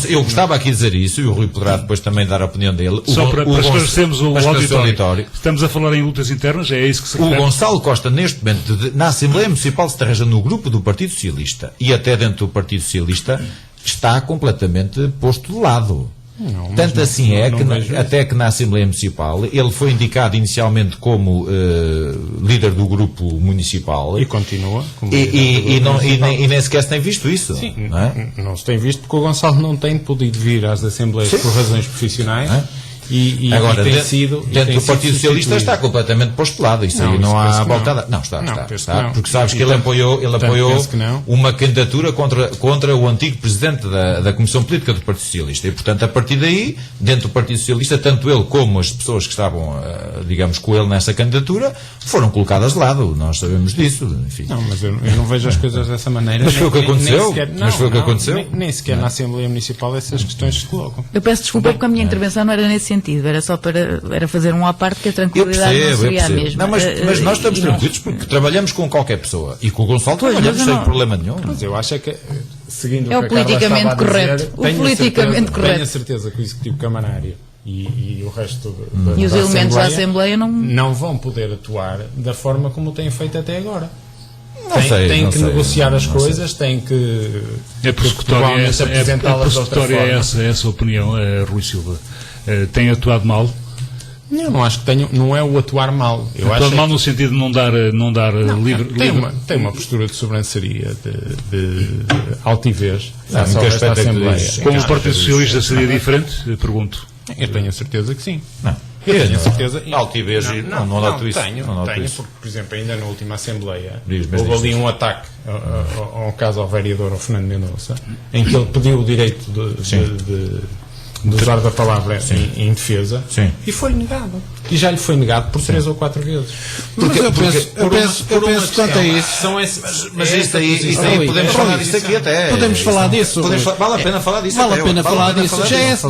Eu gostava aqui de dizer isso, e o Rui poderá depois também dar a opinião dele. Só para esclarecermos o auditório. Estamos a falar em lutas internas, é isso que se refere? O Gonçalo Costa, neste momento, na Assembleia Municipal de Estarreja, no grupo do Partido Socialista, e até dentro do Partido Socialista, está completamente posto de lado. Não, Tanto assim é não que, vejo até que na Assembleia Municipal, ele foi indicado inicialmente como líder do grupo municipal E continua. como e líder do não- grupo e municipal. nem sequer se tem visto isso. Sim, Não é? não se tem visto porque o Gonçalo não tem podido vir às Assembleias por razões profissionais e Agora, tem dentro, sido. dentro do Partido Socialista está completamente postulado. Isso Não, aí não isso há penso que volta não. a dar. Não, está. Não, está, penso está, que não. porque sabes que E ele tanto- apoiou penso que não. uma candidatura contra o antigo presidente da Comissão Política do Partido Socialista. E, portanto, a partir daí, dentro do Partido Socialista, tanto ele como as pessoas que estavam, digamos, com ele nessa candidatura, foram colocadas de lado. Nós sabemos disso. Enfim. Não, mas eu não vejo as coisas dessa maneira. Mas foi o que aconteceu? sequer- Mas foi o que aconteceu? Nem sequer na Assembleia Municipal essas questões se colocam. Eu peço desculpa porque a minha intervenção não era nesse sentido, era só era fazer um à parte que a tranquilidade não seria a mesma. Não, mas nós estamos E tranquilos porque trabalhamos com qualquer pessoa. E com o Gonçalo Pois, trabalhamos mas eu sem não- problema nenhum. Mas eu acho é que, seguindo É o o que a Carla politicamente estava a dizer, correto. O tenho a politicamente certeza- correto. Tenho a certeza que o Executivo Camarário e o resto E os elementos da Assembleia não vão poder atuar da forma como têm feito até agora. Não sei, Têm não que sei, negociar as não coisas, têm que É persecutória provavelmente essa, apresentá-las de outra forma. essa opinião, Rui Silva. Tem atuado mal? Eu não acho que tenham, não é o atuar mal. Eu Atuado acho mal é no sentido de não dar livre... tem uma postura de sobranceria, de altivez. Não, face em ao que resto da aspecto é que Assembleia. diz? Como o Partido Socialista seria diferente? Pergunto. Eu tenho a certeza que sim. Não. Eu tenho a Não. certeza. Altivez, não noto isso. Tenho, Não noto isso. porque, por exemplo, ainda na última Assembleia Diz, mas houve diz ali isso. um ataque a um caso ao vereador, ao Fernando Mendonça, em que ele pediu o direito de usar da palavra em defesa Sim. e foi negado. E já lhe foi negado por 3 ou 4 vezes. Mas eu penso quanto a isso. São esses, Mas isso aí Rui, podemos Rui, falar disso aqui até. Podemos falar disso. Vale a pena falar disso Vale até. a pena falar disso.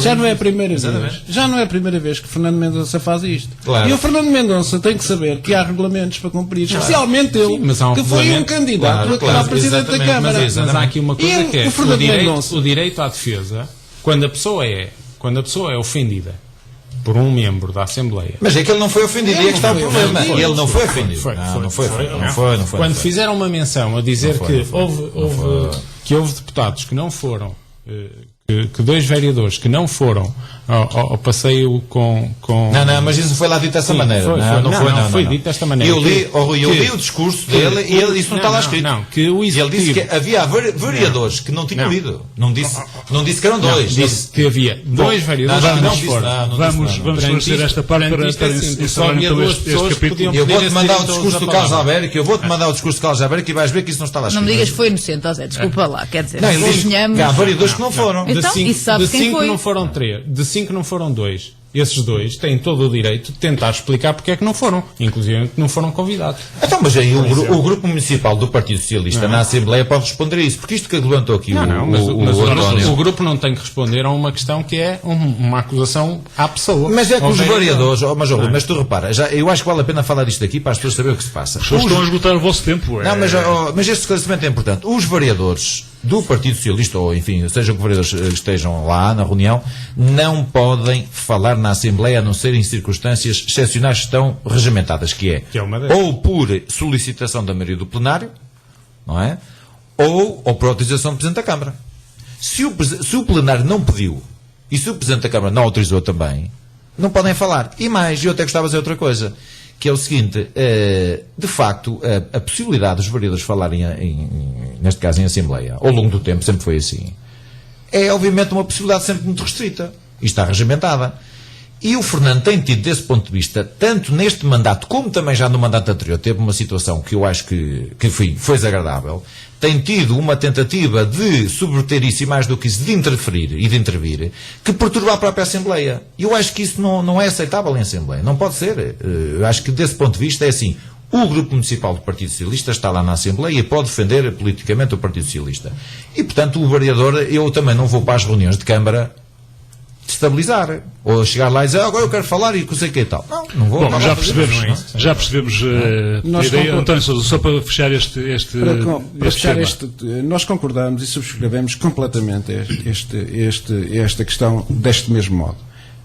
Já não é a primeira vez. Exatamente. Já não é a primeira vez que Fernando Mendonça faz isto. Claro. E o Fernando Mendonça tem que saber que há regulamentos para cumprir, especialmente ele, Sim, mas há um que foi um regulamento. candidato Claro, a Presidente da exatamente, Câmara. Mas há aqui uma coisa E que é o Fernando Mendonça? o direito à defesa, quando a pessoa é ofendida por um membro da Assembleia. Mas é que ele não foi ofendido, e é que está o problema. Foi. Ele não foi ofendido. Foi. Não foi. Quando fizeram uma menção a dizer Não foi, que não foi. que houve deputados que não foram, que 2 vereadores que não foram ao passeio com... Não, mas isso foi lá dito dessa Sim, maneira. foi dito desta maneira. Eu li o discurso dele e isso não está lá escrito. Que o E ele disse que Executivo... havia vereadores que não tinham Não. ido. Não disse que eram Não, 2. disse que havia 2 vereadores que não foram. Vamos esclarecer esta parte para encerrar então este capítulo. Eu vou-te mandar o discurso do Carlos Albérico, e vais ver que isso não está lá Não escrito. me digas que foi inocente, ó Zé, desculpa lá, quer dizer, Não, ele disse convenhamos. que há vereadores que não foram. Então, e sabe quem foi? não foram 3, de 5 não foram 2. Esses 2 têm todo o direito de tentar explicar porque é que não foram, inclusive que não foram convidados. Então, mas aí o Grupo Municipal do Partido Socialista na Assembleia pode responder a isso, porque isto que levantou aqui Mas o António. o grupo não tem que responder a uma questão que é uma acusação à pessoa. Mas é que ao os vereador. vereadores, mas tu repara, eu acho que vale a pena falar disto aqui para as pessoas saberem o que se passa. As pessoas estão a esgotar o vosso tempo. Não, mas este esclarecimento é importante. Os vereadores do Partido Socialista, ou enfim, sejam que vereadores estejam lá na reunião, não podem falar na Assembleia a não ser em circunstâncias excepcionais que estão regimentadas, que é é uma delas. ou por solicitação da maioria do plenário, não é? Ou por autorização do Presidente da Câmara. Se o plenário não pediu e se o Presidente da Câmara não autorizou também, não podem falar. E mais, eu até gostava de dizer outra coisa, que é o seguinte, de facto, a possibilidade dos vereadores falarem, neste caso em Assembleia, ao longo do tempo, sempre foi assim, é obviamente uma possibilidade sempre muito restrita. E está regimentada. E o Fernando tem tido, desse ponto de vista, tanto neste mandato, como também já no mandato anterior, teve uma situação que eu acho que foi desagradável, tem tido uma tentativa de subverter isso e mais do que isso, de interferir e de intervir, que perturba a própria Assembleia. E eu acho que isso não é aceitável em Assembleia. Não pode ser. Eu acho que, desse ponto de vista, é assim. O Grupo Municipal do Partido Socialista está lá na Assembleia e pode defender politicamente o Partido Socialista. E, portanto, o vereador, eu também não vou para as reuniões de Câmara estabilizar, ou chegar lá e dizer agora eu quero falar e não sei o que e tal. Não vou. Bom, já percebemos a ideia. António Sousa, só para fechar para fechar tema. nós concordamos e subscrevemos completamente esta questão deste mesmo modo.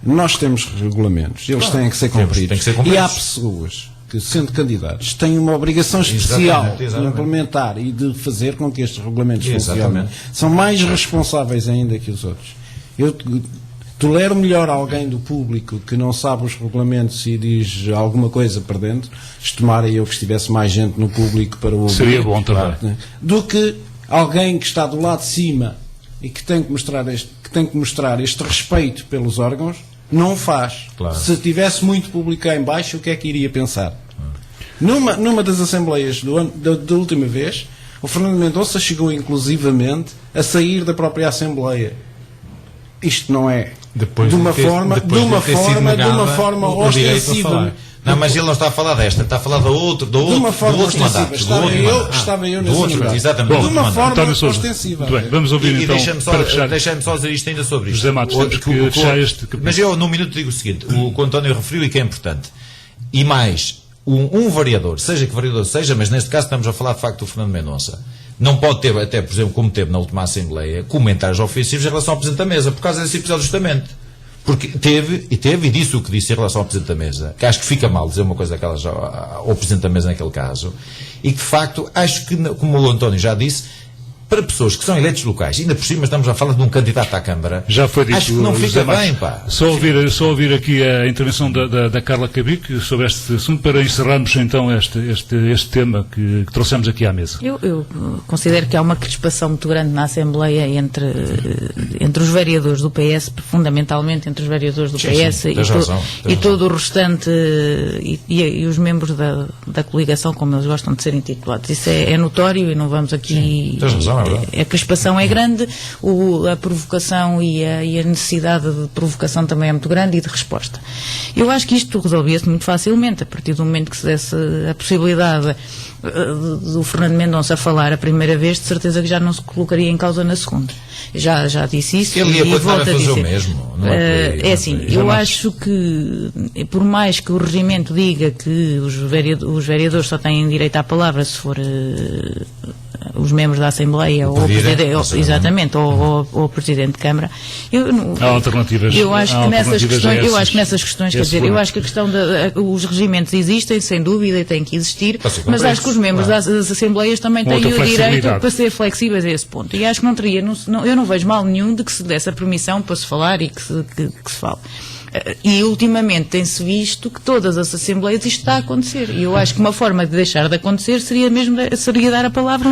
Nós temos regulamentos, eles têm que ser cumpridos. Tem que ser cumpridos. E há pessoas que, sendo candidatos, têm uma obrigação especial de implementar e de fazer com que estes regulamentos funcionem. São mais responsáveis ainda que os outros. tolero melhor alguém do público que não sabe os regulamentos e diz alguma coisa para dentro, tomara eu que estivesse mais gente no público para ouvir. Seria bom também. Né? Do que alguém que está do lado de cima e que tem que mostrar este respeito pelos órgãos, não faz. Claro. Se tivesse muito público cá em baixo, o que é que iria pensar? Numa das assembleias da última vez, o Fernando Mendonça chegou inclusivamente a sair da própria Assembleia. Isto não é de uma forma ostensiva. Não, mas ele não está a falar desta, está a falar do outro mandato. Estava eu nesse mandato. Exatamente. De uma forma ostensiva. Muito bem, vamos ouvir e então, deixa-me só dizer isto ainda sobre isto. José Matos, temos que fechar este capítulo. Mas eu, num minuto, digo o seguinte, o que o António referiu e que é importante. E mais, um vereador, seja que vereador seja, mas neste caso estamos a falar de facto do Fernando Mendonça, não pode ter, até por exemplo, como teve na última Assembleia, comentários ofensivos em relação ao Presidente da Mesa, por causa desse episódio justamente. Porque teve e disse o que disse em relação ao Presidente da Mesa, que acho que fica mal dizer uma coisa daquelas ao Presidente da Mesa naquele caso, e que de facto, acho que, como o António já disse, para pessoas que são eleitos locais, ainda por cima estamos a falar de um candidato à Câmara, já foi dito, acho que não fica bem, pá. Só ouvir aqui a intervenção da Carla Cabique sobre este assunto para encerrarmos então este tema que trouxemos aqui à mesa. Eu considero que há uma crispação muito grande na Assembleia entre os vereadores do PS, fundamentalmente entre os vereadores do PS e todo o restante e os membros da coligação, como eles gostam de ser intitulados. Isso é notório e não vamos aqui... Tens razão. A crispação é grande, a provocação e a necessidade de provocação também é muito grande e de resposta. Eu acho que isto resolvia-se muito facilmente, a partir do momento que se desse a possibilidade do Fernando Mendonça falar a primeira vez, de certeza que já não se colocaria em causa na segunda. Já disse isso. Ele ia volto a dizer o mesmo. Não é assim, eu acho que, por mais que o regimento diga que os vereadores só têm direito à palavra se for os membros da Assembleia ou o Presidente, exatamente, ou o Presidente de Câmara, há alternativas. Eu acho que nessas questões, quer dizer, eu acho que a questão os regimentos existem, sem dúvida, e têm que existir, mas acho que os membros das Assembleias também têm o direito para ser flexíveis a esse ponto. E acho que não teria, eu não vejo mal nenhum de que se desse a permissão para se falar e que se fale. E ultimamente tem-se visto que todas as Assembleias isto está a acontecer. E eu acho que uma forma de deixar de acontecer seria dar a palavra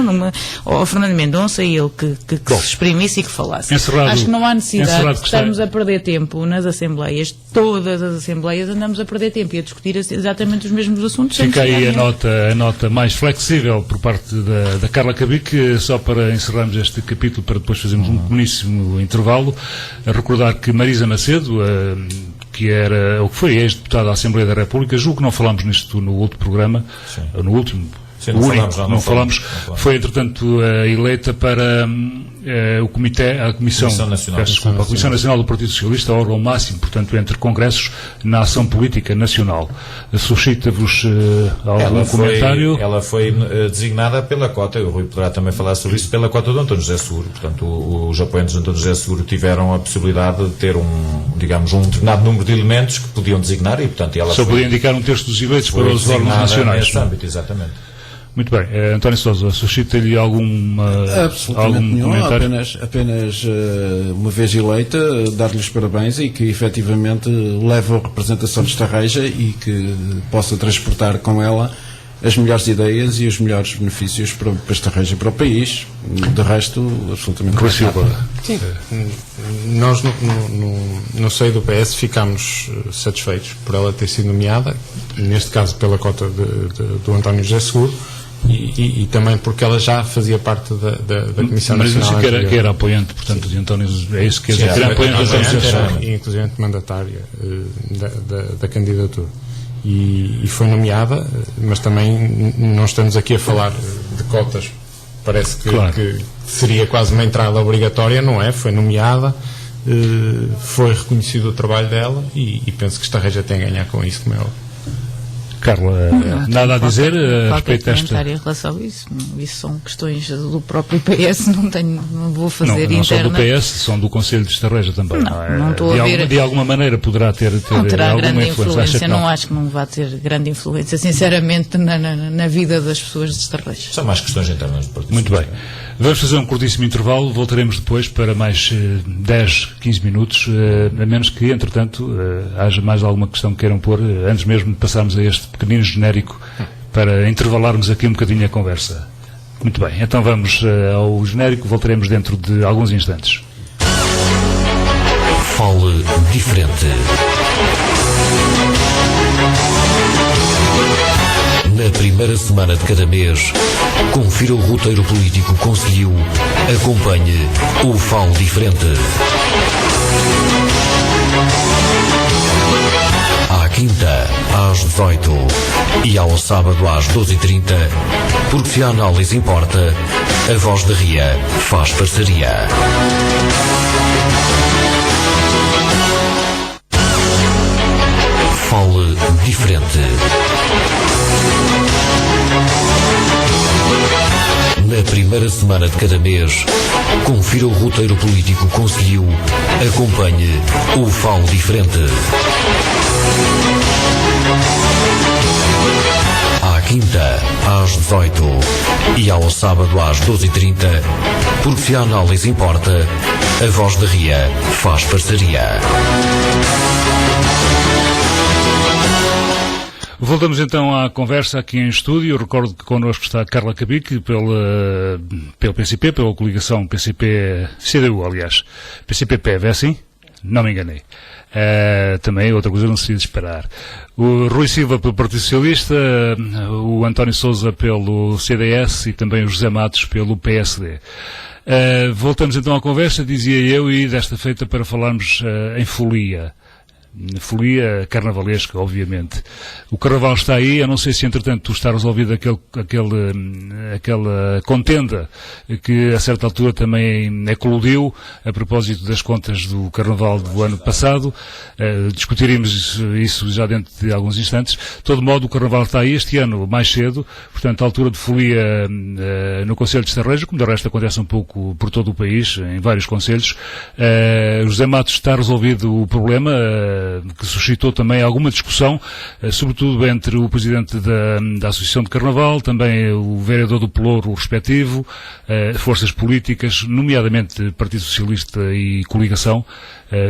ao Fernando Mendonça e ele que se exprimisse e que falasse. Acho que não há necessidade de estarmos a perder tempo nas Assembleias. Todas as Assembleias andamos a perder tempo e a discutir exatamente os mesmos assuntos. Fica aí a nota mais flexível por parte da Carla Cabique, só para encerrarmos este capítulo, para depois fazermos um pequeníssimo intervalo. A recordar que Marisa Macedo, que era, ou que foi ex-deputada da Assembleia da República, julgo que não falámos nisto no outro programa, no último, não falamos, foi entretanto eleita para a Comissão Nacional do Partido Socialista, órgão máximo, portanto, entre congressos na ação política nacional. Suscita-vos algum comentário? Ela foi designada pela cota, o Rui poderá também falar sobre isso, pela cota do António José Seguro. Portanto, os apoiantes do António José Seguro tiveram a possibilidade de ter um determinado número de elementos que podiam designar e, portanto, ela só podia indicar um terço dos eleitos para os órgãos nacionais. Nesse âmbito, exatamente. Muito bem. António Sousa, suscita-lhe algum comentário? Apenas uma vez eleita, dar-lhe os parabéns e que efetivamente leve a representação de Estarreja e que possa transportar com ela as melhores ideias e os melhores benefícios para Estarreja e para o país. De resto, absolutamente Sim. Nós no seio do PS ficámos satisfeitos por ela ter sido nomeada, neste caso pela cota do António José Seguro, e também porque ela já fazia parte da Comissão Nacional. Mas que era apoiante, portanto, de António, é isso que quer dizer, era apoiante de António José Seguro. Inclusive mandatária da candidatura. E foi nomeada, mas também não estamos aqui a falar de cotas, parece que seria quase uma entrada obrigatória, não é? Foi nomeada, foi reconhecido o trabalho dela e penso que Estarreja tem a ganhar com isso, como é óbvio. Carla, nada a dizer a respeito desta... em relação a isso. Isso são questões do próprio PS, não vou fazer não interna. Não são do PS, são do Conselho de Estarreja também. Não estou a ver... De alguma maneira poderá ter não terá alguma grande influência. Não acho que não vá ter grande influência, sinceramente, na vida das pessoas de Estarreja. São mais questões internas do Partido. Muito bem. Vamos fazer um curtíssimo intervalo, voltaremos depois para mais 10, 15 minutos, a menos que, entretanto, haja mais alguma questão que queiram pôr, antes mesmo de passarmos a este pequenino genérico, para intervalarmos aqui um bocadinho a conversa. Muito bem, então vamos ao genérico, voltaremos dentro de alguns instantes. Fale diferente. Na primeira semana de cada mês, confira o roteiro político que conseguiu. Acompanhe o Fale Diferente. À quinta, às 18 e ao sábado às 12h30, porque se a análise importa, a Voz da Ria faz parceria. Fale Diferente. Na primeira semana de cada mês, confira o roteiro político que conseguiu. Acompanhe o Fale Diferente. À quinta, às 18 e ao sábado às 12h30, porque se a análise importa, a Voz da Ria faz parceria. Voltamos então à conversa aqui em estúdio. Eu recordo que connosco está Carla Cabique, pelo PCP, pela coligação PCP-CDU, aliás. PCP-PEV, é assim? Não me enganei. Também outra coisa não se ia esperar. O Rui Silva pelo Partido Socialista, o António Sousa pelo CDS e também o José Matos pelo PSD. Voltamos então à conversa, dizia eu, e desta feita para falarmos em folia. Folia carnavalesca, obviamente. O carnaval está aí, eu não sei se entretanto tu está resolvido aquela contenda que a certa altura também eclodiu a propósito das contas do carnaval do ano passado. Discutiremos isso já dentro de alguns instantes. De todo modo, o carnaval está aí este ano mais cedo, portanto a altura de folia no Conselho de Estarreja, como de resto acontece um pouco por todo o país, em vários conselhos. José Matos está resolvido o problema, que suscitou também alguma discussão, sobretudo entre o presidente da Associação de Carnaval, também o vereador do Pelouro respectivo, forças políticas, nomeadamente Partido Socialista e coligação.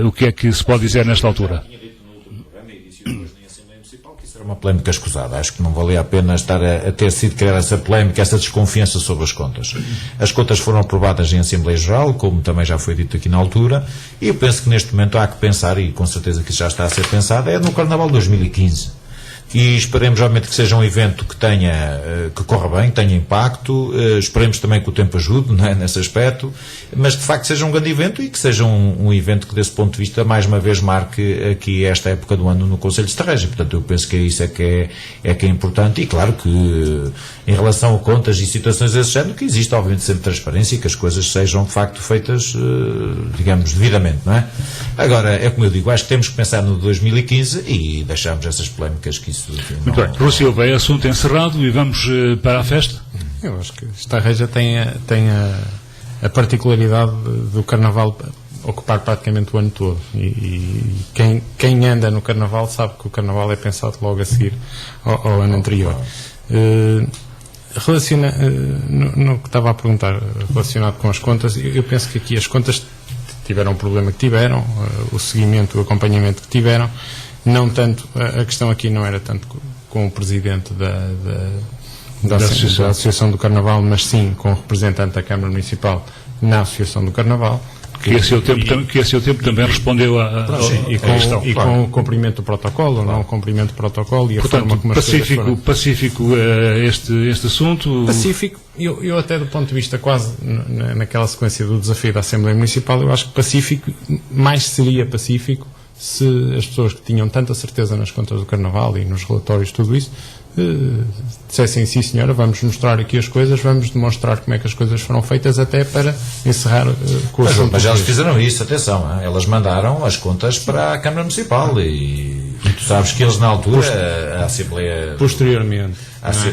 O que é que se pode dizer nesta altura? Era uma polémica escusada. Acho que não valia a pena estar a ter sido criada essa polémica, essa desconfiança sobre as contas. As contas foram aprovadas em Assembleia Geral, como também já foi dito aqui na altura, e eu penso que neste momento há que pensar, e com certeza que isso já está a ser pensado, é no Carnaval de 2015. E esperemos realmente que seja um evento que corra bem, que tenha impacto, esperemos também que o tempo ajude, não é, nesse aspecto, mas de facto seja um grande evento e que seja um evento que desse ponto de vista mais uma vez marque aqui esta época do ano no Conselho de Estarreja. Portanto eu penso que isso é que é importante, e claro que em relação a contas e situações desse género, que existe obviamente sempre transparência e que as coisas sejam de facto feitas, digamos, devidamente, não é? Agora, é como eu digo, acho que temos que pensar no 2015 e deixarmos essas polémicas que isso... Muito bem. Rui Silva, é assunto encerrado e vamos para a festa? Eu acho que Estarreja tem a particularidade do Carnaval ocupar praticamente o ano todo, e quem anda no Carnaval sabe que o Carnaval é pensado logo a seguir ao ano anterior. No que estava a perguntar relacionado com as contas, eu penso que aqui as contas tiveram o problema que tiveram, o seguimento, o acompanhamento que tiveram. Não tanto, a questão aqui não era tanto com o presidente da Associação do Carnaval, mas sim com o representante da Câmara Municipal na Associação do Carnaval. Que a seu tempo também respondeu à questão. E com o cumprimento do protocolo, não o cumprimento do protocolo e a portanto, forma como as coisas foram. Pacífico este assunto? Pacífico, eu até do ponto de vista quase naquela sequência do desafio da Assembleia Municipal, eu acho que pacífico, mais seria pacífico se as pessoas que tinham tanta certeza nas contas do Carnaval e nos relatórios, tudo isso, dissessem sim senhora, vamos mostrar aqui as coisas, vamos demonstrar como é que as coisas foram feitas, até para encerrar com o assunto. Mas elas fizeram isso, atenção, elas mandaram as contas para a Câmara Municipal e tu sabes que eles na altura, a Assembleia... Posteriormente.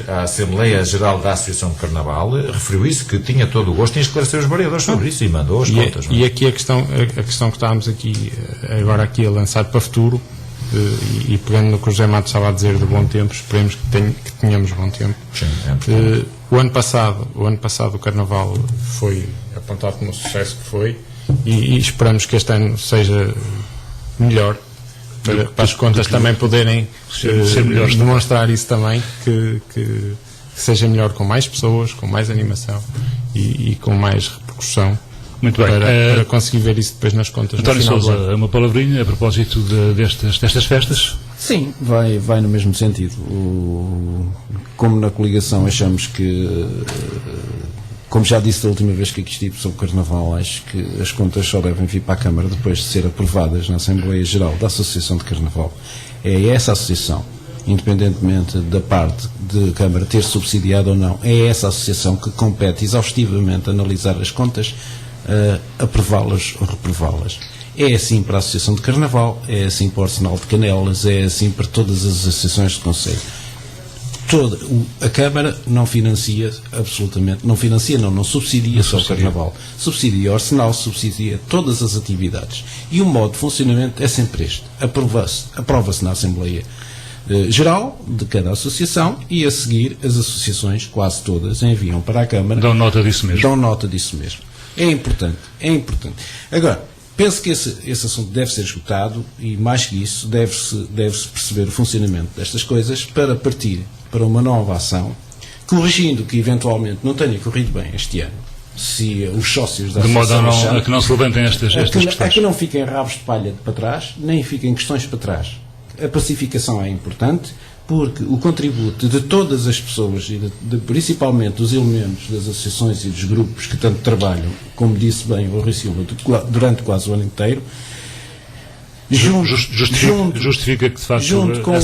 A Assembleia Geral da Associação de Carnaval referiu isso, que tinha todo o gosto em esclarecer os vereadores sobre isso e mandou as contas. E aqui a questão que estávamos aqui agora a lançar para o futuro e pegando no que o José Matos estava a dizer de bom tempo, esperemos que tenhamos bom tempo. Sim, o ano passado o Carnaval foi apontado como um sucesso que foi, e esperamos que este ano seja melhor, para as contas também poderem demonstrar isso também, que seja melhor, com mais pessoas, com mais animação e com mais repercussão. Muito bem. Para conseguir ver isso depois nas contas. António Sousa, uma palavrinha a propósito destas festas? Sim, vai no mesmo sentido. Como na coligação achamos que, como já disse da última vez que aqui estive sobre o Carnaval, acho que as contas só devem vir para a Câmara depois de ser aprovadas na Assembleia Geral da Associação de Carnaval. É essa associação, independentemente da parte de Câmara ter subsidiado ou não, é essa associação que compete exaustivamente analisar as contas, aprová-las ou reprová-las. É assim para a Associação de Carnaval, é assim para o Arsenal de Canelas, é assim para todas as associações de concelho. A Câmara não financia absolutamente, não subsidia só o Carnaval, subsidia o Arsenal, subsidia todas as atividades. E o modo de funcionamento é sempre este: aprova-se na Assembleia Geral de cada associação, e a seguir as associações, quase todas, enviam para a Câmara. Dão nota disso mesmo. É importante. Agora, penso que esse assunto deve ser esgotado, e mais que isso, deve-se perceber o funcionamento destas coisas para partir para uma nova ação, corrigindo que eventualmente não tenha corrido bem este ano, se os sócios da associação... De modo a que não se levantem estas questões. A que não fiquem rabos de palha para trás, nem fiquem questões para trás. A pacificação é importante, porque o contributo de todas as pessoas, e principalmente dos elementos das associações e dos grupos que tanto trabalham, como disse bem o Rui Silva, durante quase o ano inteiro, justifica que de facto junto com a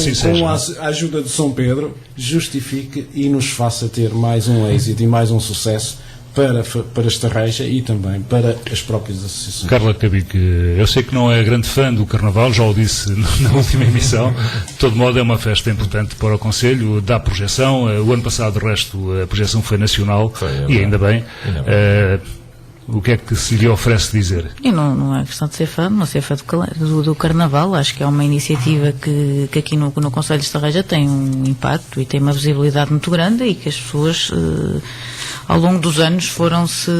ajuda de São Pedro, justifique e nos faça ter mais um êxito e mais um sucesso para esta reja e também para as próprias associações. Carla Cabique, eu sei que não é grande fã do Carnaval, já o disse na última emissão. De todo modo, é uma festa importante para o Concelho, dá projeção. O ano passado, de resto, a projeção foi nacional, e ainda bem. O que é que se lhe oferece dizer? E não é questão de ser fã, não ser fã do Carnaval. Acho que é uma iniciativa que aqui no Concelho de Estarreja tem um impacto e tem uma visibilidade muito grande, e que as pessoas ao longo dos anos foram-se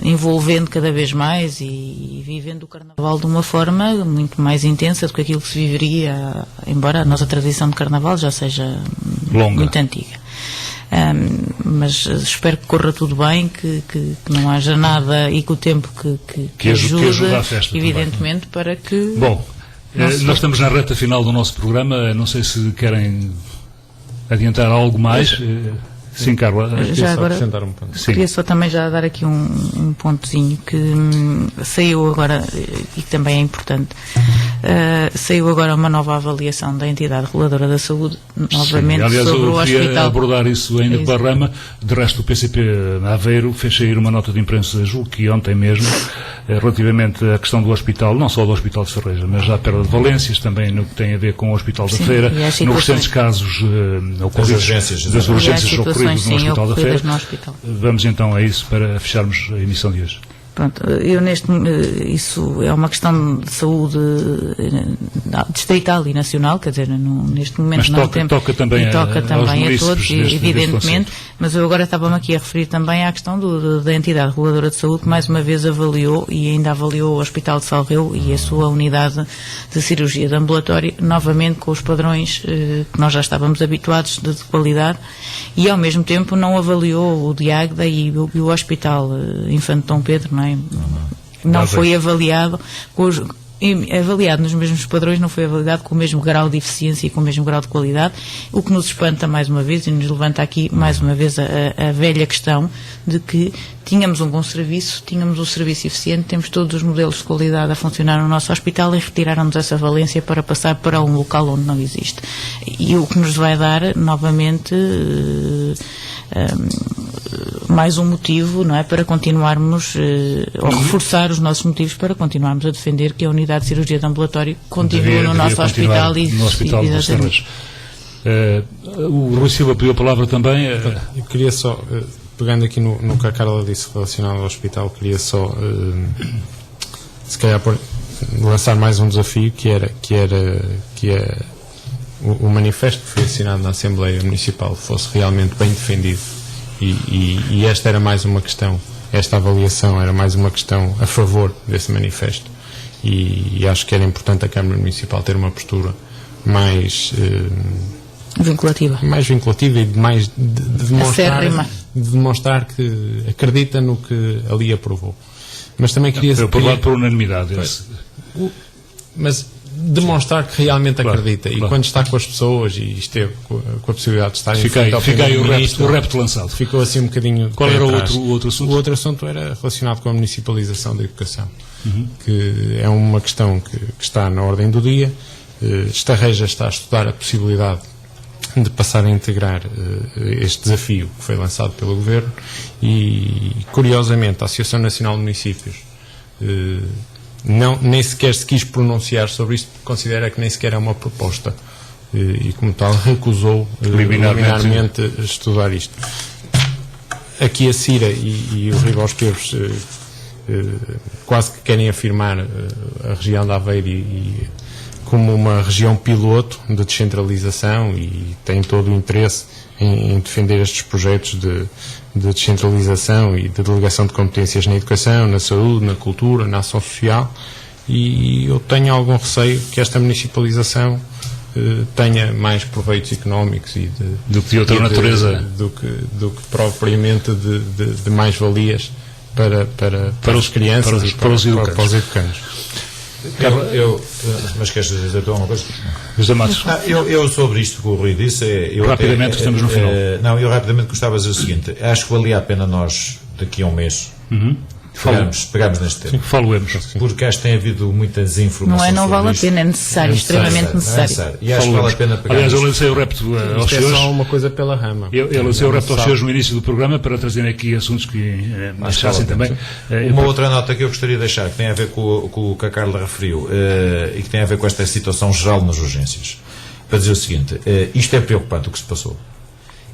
envolvendo cada vez mais e vivendo o Carnaval de uma forma muito mais intensa do que aquilo que se viveria, embora a nossa tradição de Carnaval já seja muito antiga. Mas espero que corra tudo bem, que não haja nada, e que o tempo que ajude, a festa evidentemente, também. Para que... Bom, nós estamos na reta final do nosso programa, não sei se querem adiantar algo mais. Sim, Carla. Já agora, queria só também já dar aqui um pontozinho que saiu agora, e que também é importante. Saiu agora uma nova avaliação da entidade reguladora da saúde, novamente. Sim, aliás, sobre o hospital. Eu queria abordar isso ainda com a Rama. De resto, o PCP Aveiro fez sair uma nota de imprensa, julgo que ontem mesmo, relativamente à questão do hospital, não só do Hospital de Serreja, mas já perto de Valências, também no que tem a ver com o Hospital da Feira, nos recentes casos das urgências ocorridas no Hospital da Feira. Vamos então a isso para fecharmos a emissão de hoje. Pronto, isso é uma questão de saúde distrital e nacional, quer dizer, neste momento não temos... Toca também a todos, evidentemente, mas eu agora estava-me aqui a referir também à questão da entidade reguladora de saúde, que mais uma vez avaliou, e ainda avaliou o Hospital de Salreu e a sua unidade de cirurgia de ambulatório, novamente com os padrões que nós já estávamos habituados de qualidade, e ao mesmo tempo não avaliou o Diágueda e o Hospital Infante Dom Pedro, não é? Não foi avaliado avaliado nos mesmos padrões, não foi avaliado com o mesmo grau de eficiência e com o mesmo grau de qualidade, o que nos espanta mais uma vez e nos levanta aqui mais uma vez a velha questão de que tínhamos um bom serviço, tínhamos um serviço eficiente, temos todos os modelos de qualidade a funcionar no nosso hospital, e retiraram-nos essa valência para passar para um local onde não existe. E o que nos vai dar, novamente, mais um motivo, não é, para continuarmos, ou reforçar os nossos motivos para continuarmos a defender que a unidade de cirurgia de ambulatório continue no nosso hospital e no Hospital de Serreja. O Rui Silva pediu a palavra também. Eu queria só, pegando aqui no que a Carla disse relacionado ao hospital, queria só, se calhar, lançar mais um desafio que o manifesto que foi assinado na Assembleia Municipal fosse realmente bem defendido, e esta era mais uma questão, esta avaliação era mais uma questão a favor desse manifesto, e acho que era importante a Câmara Municipal ter uma postura mais vinculativa e de demonstrar que acredita no que ali aprovou. Mas também queria aprovado por unanimidade. Mas demonstrar que realmente acredita, e quando está com as pessoas e esteve com a possibilidade de estar em frente ao o repto lançado. Ficou assim um bocadinho. Qual era o outro assunto? O outro assunto era relacionado com a municipalização da educação, que é uma questão que está na ordem do dia. Estarreja está a estudar a possibilidade de passar a integrar este desafio que foi lançado pelo Governo, e curiosamente a Associação Nacional de Municípios nem sequer se quis pronunciar sobre isto, porque considera que nem sequer é uma proposta, e como tal recusou liminarmente estudar isto. Aqui a Cira e o Rival Esteves quase que querem afirmar a região de Aveiro como uma região piloto de descentralização, e têm todo o interesse em defender estes projetos de descentralização e de delegação de competências na educação, na saúde, na cultura, na ação social, e eu tenho algum receio que esta municipalização tenha mais proveitos económicos do que de outra natureza, do que propriamente de mais-valias para as crianças e para os educandos. Mas queres dizer alguma coisa? José Matos. Eu sobre isto que o Rui disse, rapidamente, estamos no final. Eu rapidamente gostava de dizer o seguinte: acho que valia a pena nós, daqui a um mês, pegarmos neste tema. Porque acho que tem havido muita desinformação. Não vale a pena, é necessário, extremamente necessário. E acho que vale a pena pegar. Aliás, eu lancei o repto aos senhores. É só uma coisa pela rama. Eu lancei o repto aos senhores no início do programa para trazerem aqui assuntos que me achassem também. Uma outra nota que eu gostaria de deixar, que tem a ver com o que a Carla referiu, e que tem a ver com esta situação geral nas urgências, para dizer o seguinte: isto é preocupante o que se passou.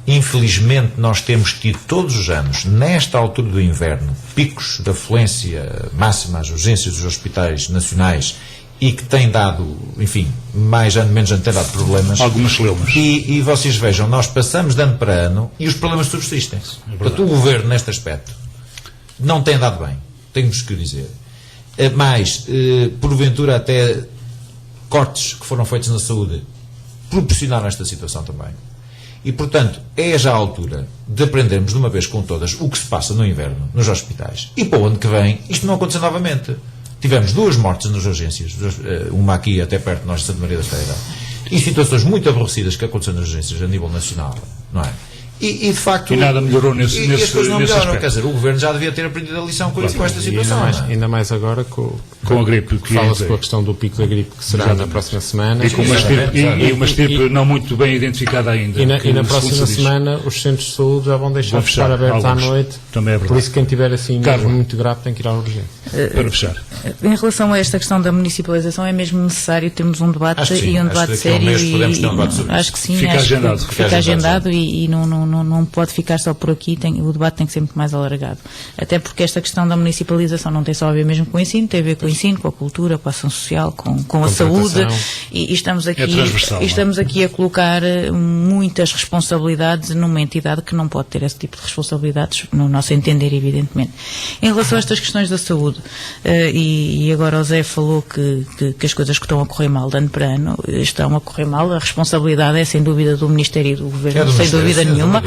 Infelizmente nós temos tido todos os anos, nesta altura do inverno, picos de afluência máxima às urgências dos hospitais nacionais, e que tem dado, enfim, mais ano, menos ano, tem dado problemas. Algumas celeumas. E vocês vejam, nós passamos de ano para ano e os problemas subsistem. Portanto, o Governo, neste aspecto, não tem dado bem, temos que dizer. Mas, porventura, até cortes que foram feitos na saúde proporcionaram esta situação também. E, portanto, é já a altura de aprendermos de uma vez com todas o que se passa no inverno nos hospitais. E para o ano que vem, isto não acontecer novamente. Tivemos 2 mortes nas urgências, uma aqui até perto de nós, de Santa Maria da Feira, e situações muito aborrecidas que aconteceram nas urgências a nível nacional, não é? E de facto... E nada melhorou nesse as coisas não melhoraram, aspecto. Quer dizer, o Governo já devia ter aprendido a lição com esta situação. Ainda mais agora com a gripe. Fala-se com a questão do pico da gripe que será na próxima semana. E com uma estirpe não muito bem identificada ainda. E na próxima semana os centros de saúde já vão deixar de estar abertos à noite. Também é verdade. Por isso quem tiver assim mesmo muito grave tem que ir à urgência. Para fechar. Em relação a esta questão da municipalização, é mesmo necessário termos um debate e um debate sério. Acho que sim. Fica agendado e não pode ficar só por aqui, o debate tem que ser muito mais alargado. Até porque esta questão da municipalização não tem só a ver mesmo com o ensino, tem a ver com o ensino, com a cultura, com a ação social, com a saúde, e estamos aqui a colocar muitas responsabilidades numa entidade que não pode ter esse tipo de responsabilidades, no nosso entender, evidentemente. Em relação a estas questões da saúde, e agora o Zé falou que as coisas que estão a correr mal de ano para ano estão a correr mal, a responsabilidade é sem dúvida do Ministério e do Governo, sem dúvida nenhuma.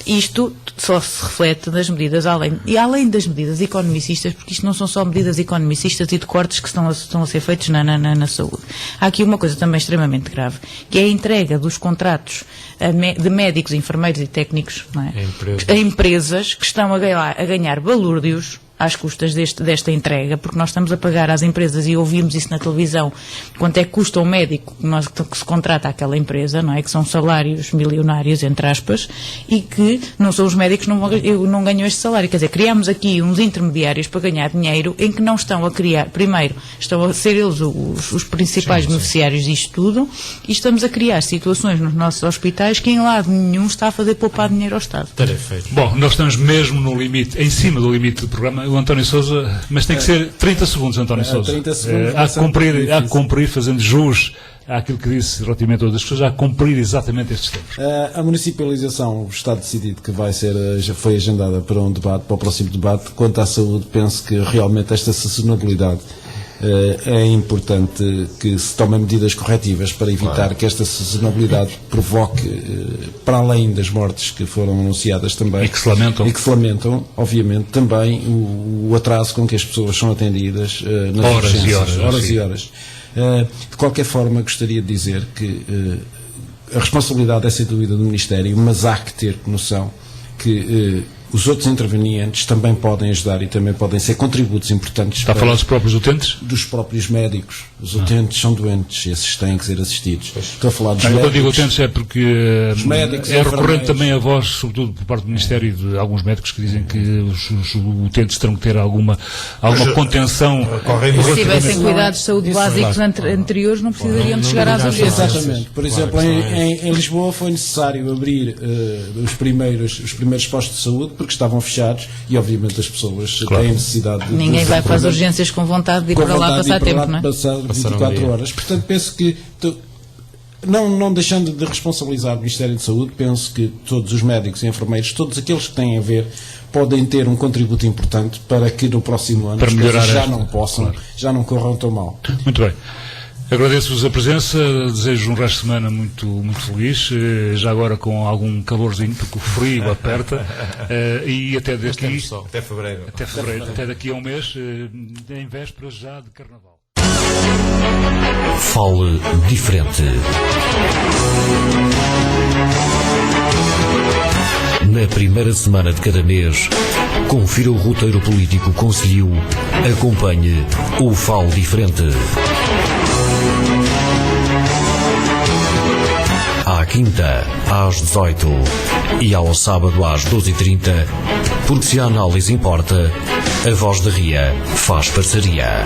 Isto só se reflete nas medidas, além das medidas economicistas, porque isto não são só medidas economicistas e de cortes que estão a ser feitos na saúde. Há aqui uma coisa também extremamente grave, que é a entrega dos contratos de médicos, enfermeiros e técnicos, não é? A empresas que estão a ganhar balúrdios às custas desta entrega, porque nós estamos a pagar às empresas, e ouvimos isso na televisão, quanto é que custa um médico que se contrata àquela empresa, não é? Que são salários milionários, entre aspas, e que não são os médicos que não ganham este salário. Quer dizer, criamos aqui uns intermediários para ganhar dinheiro em que não estão a criar, primeiro, estão a ser eles os principais beneficiários disto tudo, e estamos a criar situações nos nossos hospitais que em lado nenhum está a fazer poupar dinheiro ao Estado. Bom, nós estamos mesmo no limite, em cima do limite do programa. o António Sousa, mas tem que ser 30 segundos, António Sousa. 30 segundos. Há que cumprir, fazendo jus àquilo que disse relativamente a todas as pessoas, há que cumprir exatamente estes tempos. A municipalização está decidido que já foi agendada para um debate, para o próximo debate. Quanto à saúde, penso que realmente esta sazonalidade é importante que se tomem medidas corretivas para evitar que esta sazonalidade provoque, para além das mortes que foram anunciadas também, E que se lamentam, obviamente, também o atraso com que as pessoas são atendidas nas Horas e urgências, horas, e horas. De qualquer forma, gostaria de dizer que a responsabilidade é sem dúvida do Ministério, mas há que ter noção que os outros intervenientes também podem ajudar e também podem ser contributos importantes. Está a falar dos próprios utentes? Dos próprios médicos. Os utentes são doentes, esses têm que ser assistidos. Estou a falar dos médicos. Quando digo utentes é porque médicos, é recorrente também a voz, sobretudo por parte do Ministério, de alguns médicos que dizem que os utentes terão que ter alguma contenção. Se tivessem cuidados de saúde básicos anteriores, não precisariam de chegar às urgências. Exatamente. Por exemplo, em Lisboa foi necessário abrir os primeiros postos de saúde porque estavam fechados e, obviamente, as pessoas têm necessidade de... Ninguém vai para as urgências com vontade de ir para lá passar tempo, não é? Passar 24 horas. Portanto, penso que, não deixando de responsabilizar o Ministério de Saúde, penso que todos os médicos e enfermeiros, todos aqueles que têm a ver, podem ter um contributo importante para que no próximo ano para as melhorar coisas já não corram tão mal. Muito bem. Agradeço-vos a presença, desejo um resto de semana muito, muito feliz, já agora com algum calorzinho, porque o frio aperta, e até daqui... Até fevereiro. Até daqui a um mês, em vésperas já de Carnaval. Fale diferente. Na primeira semana de cada mês, confira o roteiro político Conselho, acompanhe o Fale Diferente. À quinta, às 18 e ao sábado às 12h30, porque se a análise importa, a Voz da Ria faz parceria.